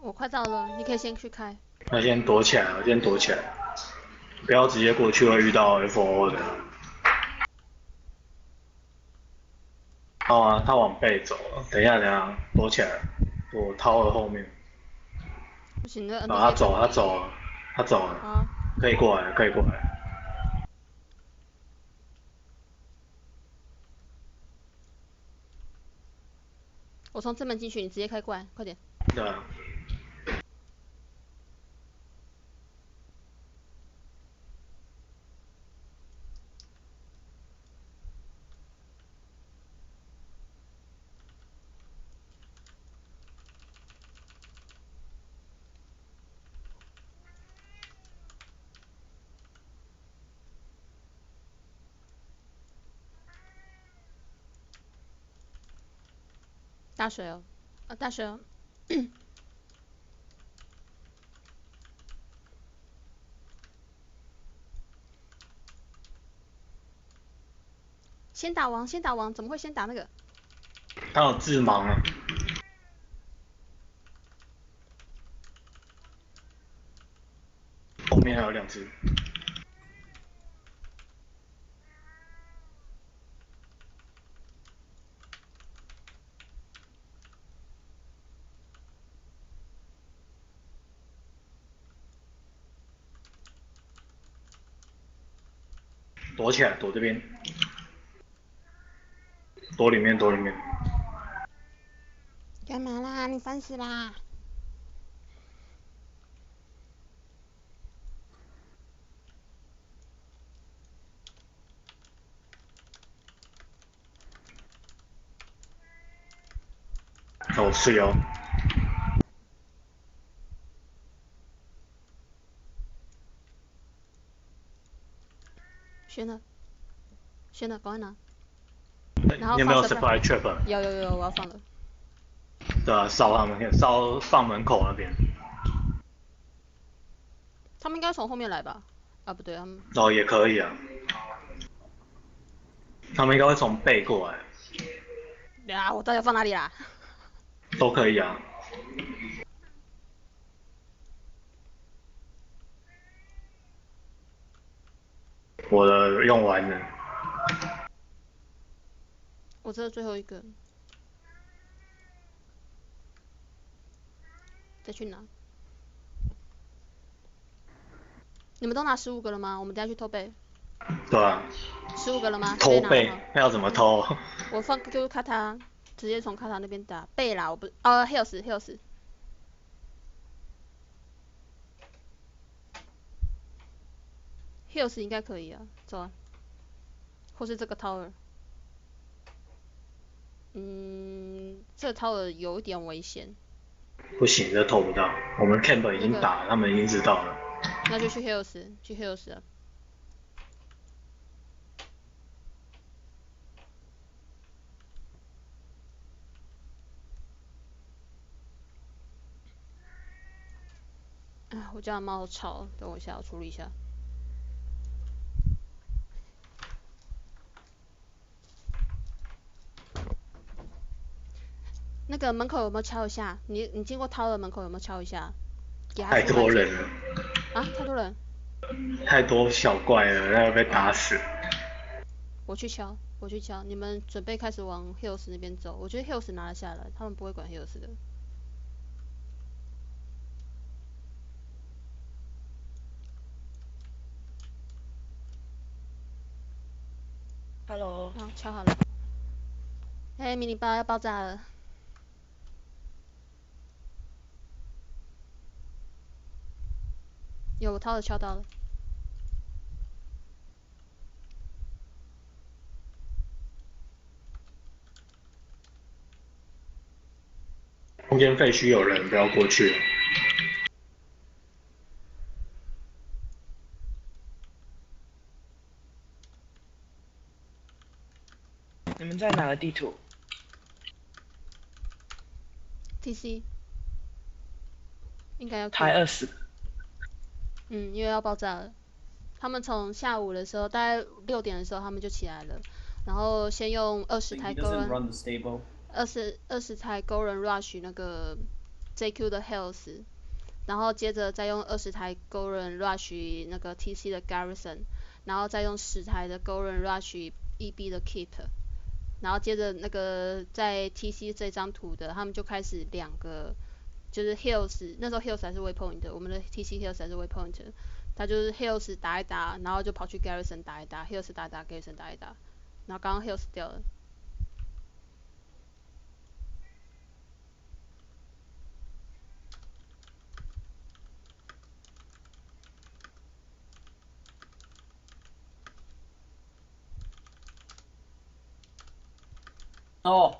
我快到了，你可以先去开。那先躲起来，我先躲起来。不要直接过去会遇到 FO 的。他往背走了，等一下，躲起来，躲涛的后面。不行，那他走了，好，可以过来。我从正门进去，你直接开过来，快点。对啊。大水哦，大水哦。先打王，怎么会先打那个？他有致盲啊。后面还有2只。躲起来，躲这边，躲里面。干嘛啦？你烦死啦！是哦。轩了，赶快拿。然后你有没有放 supply trap？有，我要放了。对啊，烧他们，烧放门口那边。他们应该从后面来吧？啊，不对，他们。也可以啊。他们应该会从背过来。啊，我到底要放哪里啦？都可以啊。我的用完了。我这是最后一个。再去拿。你们都拿15个了吗？我们等下去偷背。对啊。15个了吗？偷背，那要怎么偷？我放就是卡塔，直接从卡塔那边打背啦，我不Hills。Hills 应该可以啊，走啊。或是这个 Tower。这个 Tower 有一点危险。不行，这偷不到。我们 camp 已经打了，他们已经知道了。那就去 Hills 啊。啊，我家的猫吵，等我一下，我处理一下。那个门口有没有敲一下？你经过涛的门口有没有敲一下？太多人了。啊，太多人。太多小怪了，那要被打死。我去敲，你们准备开始往 Hills 那边走。我觉得 Hills 拿了下来，他们不会管 Hills 的。Hello。好，敲好了。迷你包要爆炸了。有，涛的敲到了。空间废墟有人，不要过去。你们在哪个地图 ？TC。应该要。台20。因为要爆炸了。他们从下午的时候，大概6点的时候，他们就起来了，然后先用20台勾人，20台勾人 rush 那个 JQ 的 health，然后接着再用20台 Golden Rush 那个 TC 的 Garrison， 然后再用10台的 Golden Rush EB 的 Keep， 然后接着那个在 TC 这张图的，他们就开始2个，就是 Hills， 那时候 Hills 还是 Waypoint， 我们的 TC Hills 还是 Waypoint， 他就是 Hills 打一打，然后就跑去 Garrison 打一打 ，Hills 打一打 ，Garrison 打一打，然后刚刚 Hills 掉了。Oh,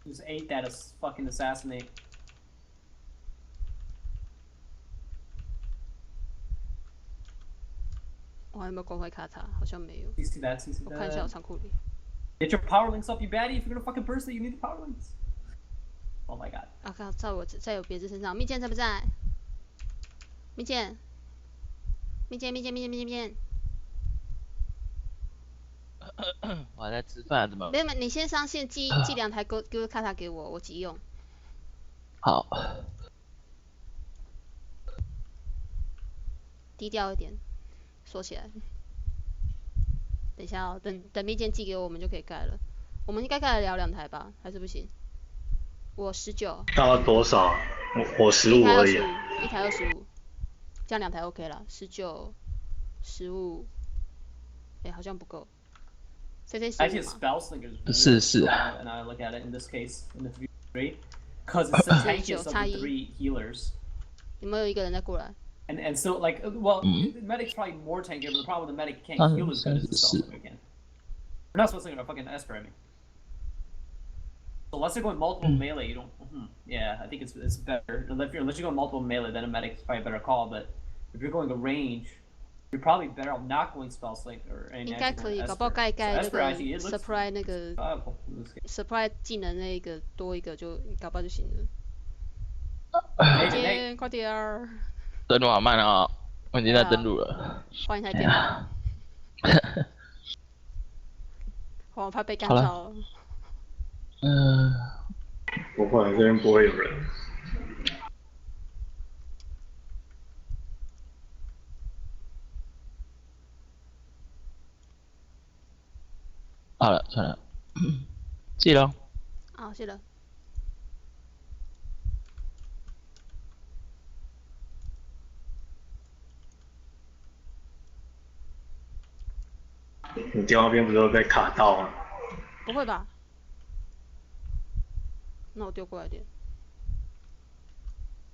just ate that fucking assassinate. 我还有没有关怀卡塔？好像没有。 CC that, CC 我看一下我 that. 仓库里。Get your power links up, you baddie! If you're gonna fucking burst it, you need the power links. Oh my god. 啊靠！在有别字身上，蜜饯在不在？蜜饯，蜜饯。我还在吃饭，怎么？没有，你先上线寄2台Go卡塔给我，我急用。好。低调一点，说起来。等一下哦，等蜜饯寄给我，我们就可以盖了。我们应该盖得了2台吧？还是不行？我19。大概多少？我15而已。1台25，这样2台 OK 了。19、15，好像不够。Actually, a spell slinger is 是 and I look at it in this case in the 3, because it's the tankiest of the 3 healers. 有没有一个人再过来？ And so like well, the medic's probably more tankier, but the problem with the medic can't heal as good as the spell slinger can. We're not supposed to go fucking Esper, I mean. So unless you're going multiple melee, you don't. Yeah, I think it's better. Unless you're going multiple melee, then a medic's probably a better call. But if you're going a range, you're probably better off not going spell slinger. 应该可以，搞不好盖那个 supply 那个 supply 技能那个多一个就搞不好就行了。快点儿！登录好慢啊！我已经在登录了。换一台电脑。我怕被干扰。不会，这边不会有人。好了，算了，记了。好，谢了。你电话边不是会被卡到吗？不会吧？那我丢过来点。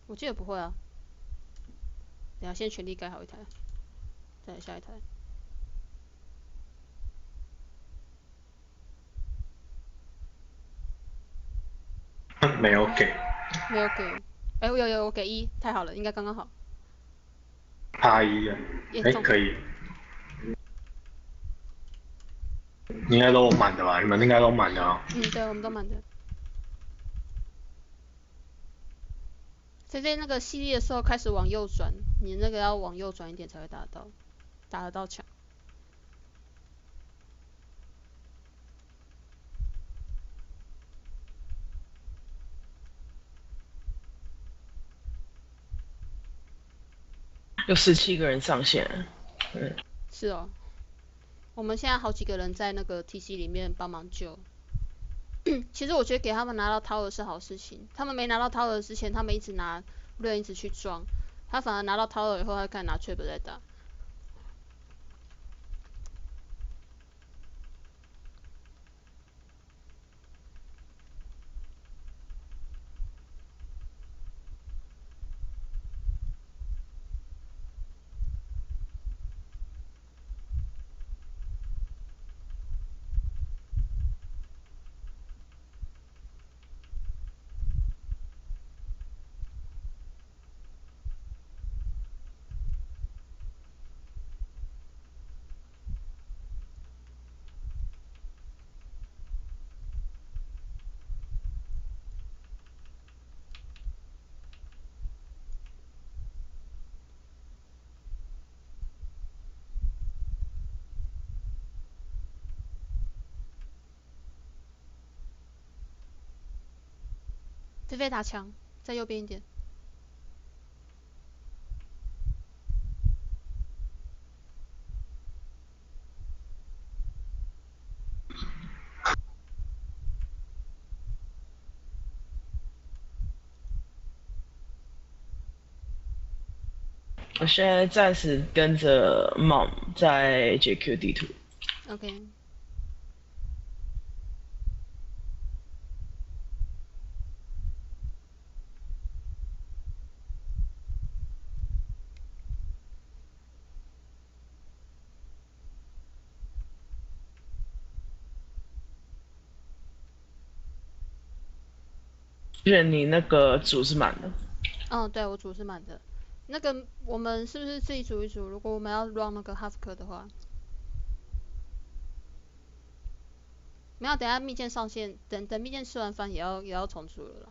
我记得不会啊。等下先全力盖好一台，再来下一台。没有给。没有给。有我给1，太好了，应该刚刚好。怕1啊？可以。应该都满的吧？你们应该都满的啊。对，我们都满的。在那个系列的时候开始往右转，你那个要往右转一点才会打得到墙。有17个人上线。是哦。我们现在好几个人在那个 TC 里面帮忙救。其实我觉得给他们拿到 Tower 是好事情。他们没拿到 Tower 之前，他们一直拿瑞一直去撞，他反而拿到 Tower 以后，他开始拿 Trap 在打。菲菲打墙，在右边一点。我现在暂时跟着 Mom 在 JQ 地图。 OK，愿你那个组是满的。对我组是满的。那个我们是不是自己组一组？如果我们要 run 那个 half 课的话，没有，等一下蜜饯上线，等蜜饯吃完饭也要重组了啦。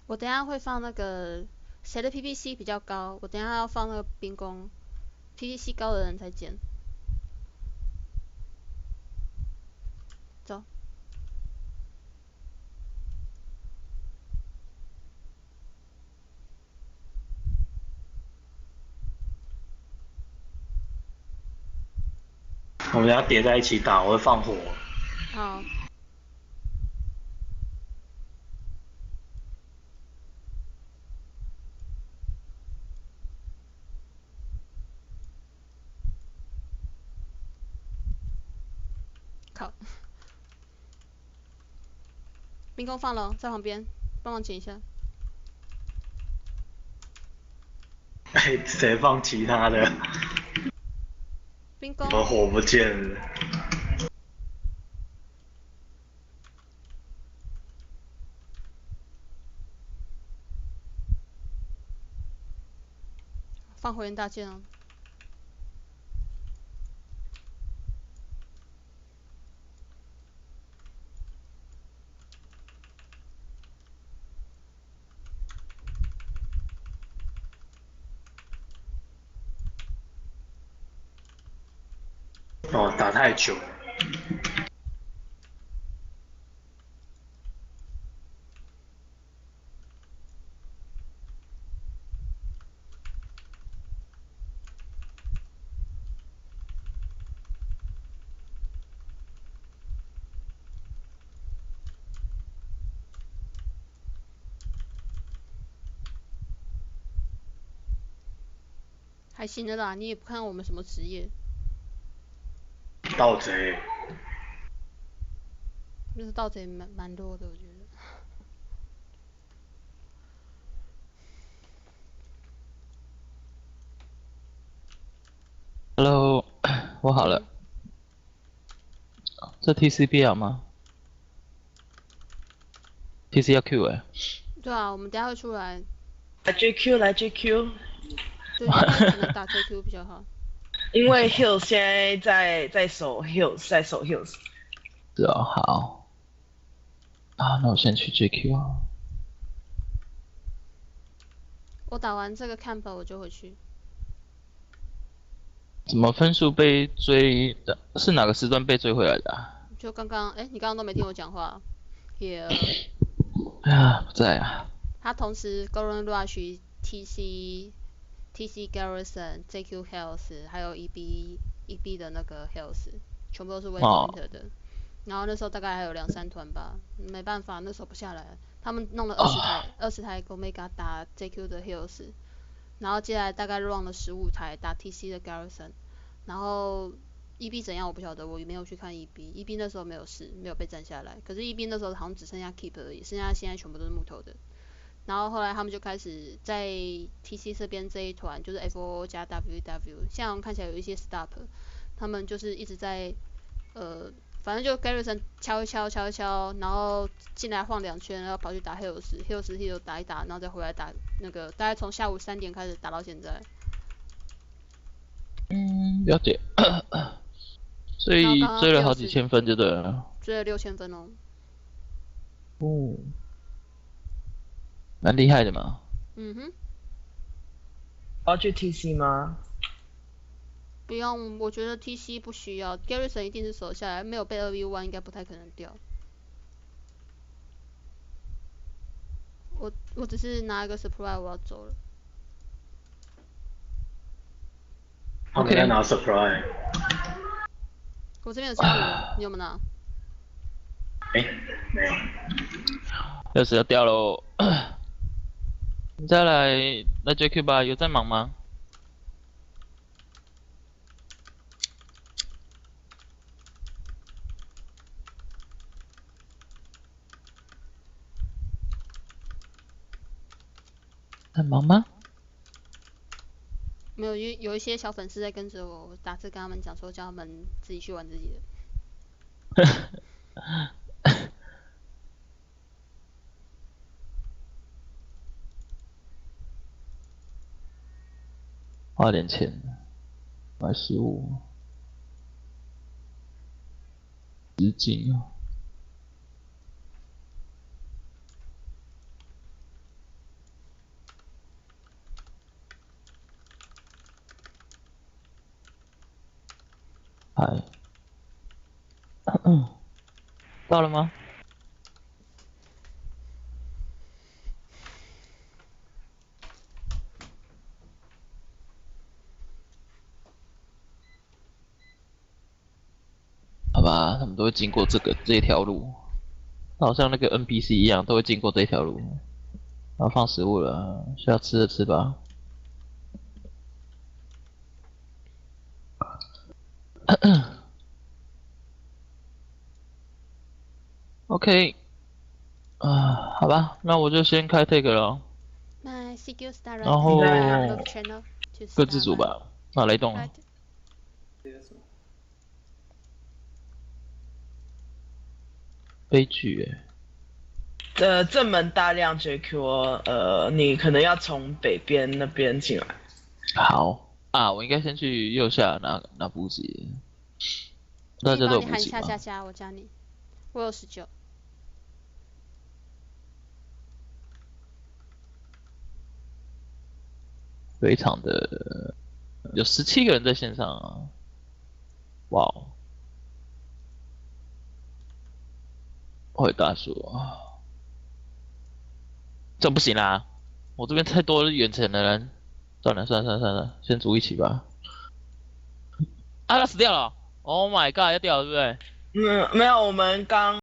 我等一下会放那个谁的 PPC 比较高，我等一下要放那个兵工，PPC 高的人才捡。走。我们要叠在一起打，我会放火。好。靠。兵工放了，在旁边，帮忙捡一下。哎，谁放其他的？兵工。我火不见了。放火焰大剑哦。哦，打太久了。还行的啦，你也不看我们什么职业。盗贼。就是盗贼蛮多的，我觉得。Hello，我好了。这 TCB 要吗？TC 要 Q 哎。对啊，我们等一下会出来。来 JQ 来 JQ。对，应该只能打 JQ 比较好。因为 Hills 现在在守 Hills， 在守 Hills。是哦，好。啊，那我先去 JQ 啊。我打完这个 camp 我就回去。怎么分数被追的？是哪个时段被追回来的啊？就刚刚，你刚刚都没听我讲话。Here。哎呀，不在啊。他同时 Golden Rush、TC Garrison、JQ Health， 还有 EB 的那个 Health， 全部都是 Waypoint 的。然后那时候大概还有2-3团吧，没办法，那守不下来。他们弄了20台 Omega 打 JQ 的 Health， 然后接下来大概 run 了15台打 TC 的 Garrison， 然后 EB 怎样我不晓得，我也没有去看 EB 那时候没有事，没有被占下来。可是 EB 那时候好像只剩下 Keep 而已，剩下现在全部都是木头的。然后后来他们就开始在 TC 这边这一团，就是 FOO 加 WW， 像看起来有一些 stop， 他们就是一直在反正就 Garrison 敲一敲，然后进来晃2圈，然后跑去打 Hills 打一打，然后再回来打那个，大概从下午3点开始打到现在。了解。所以追了好几千分就对了。追了6000分哦。哦，蛮厉害的嘛。嗯哼，我要去 TC 吗？不用，我觉得 TC 不需要，Garrison 一定是守下来，没有被2v1应该不太可能掉。我只是拿一个 supply 我要走了。他们在拿 supply。我这边有加5，你有没有拿？哎，没有。钥匙要掉喽。你再来JQ 吧，有在忙吗？在忙吗？没有，有一些小粉丝在跟着我，打字跟他们讲说，叫他们自己去玩自己的。花点钱买食物，纸巾啊。嗨，到了吗？好吧，他们都会经过这一条路，好像那个 NPC 一样，都会经过这一条路。要放食物了，需要吃的吃吧。OK，好吧，那我就先开 take 了，My CQ start 然 right 后 move channel to 各自组 start 吧。那雷动 right. 悲剧欸。正门大量 JQ，你可能要从北边那边进来。好啊，我应该先去右下拿补给。大家都有帮你喊补给吗？下，我加你，我有19。非常的有17个人在线上啊！哇哦，会大叔啊，这不行啦！我这边太多远程的人，算了，先组一起吧。啊，他死掉了！Oh my god，要掉了对不对？没有，我们刚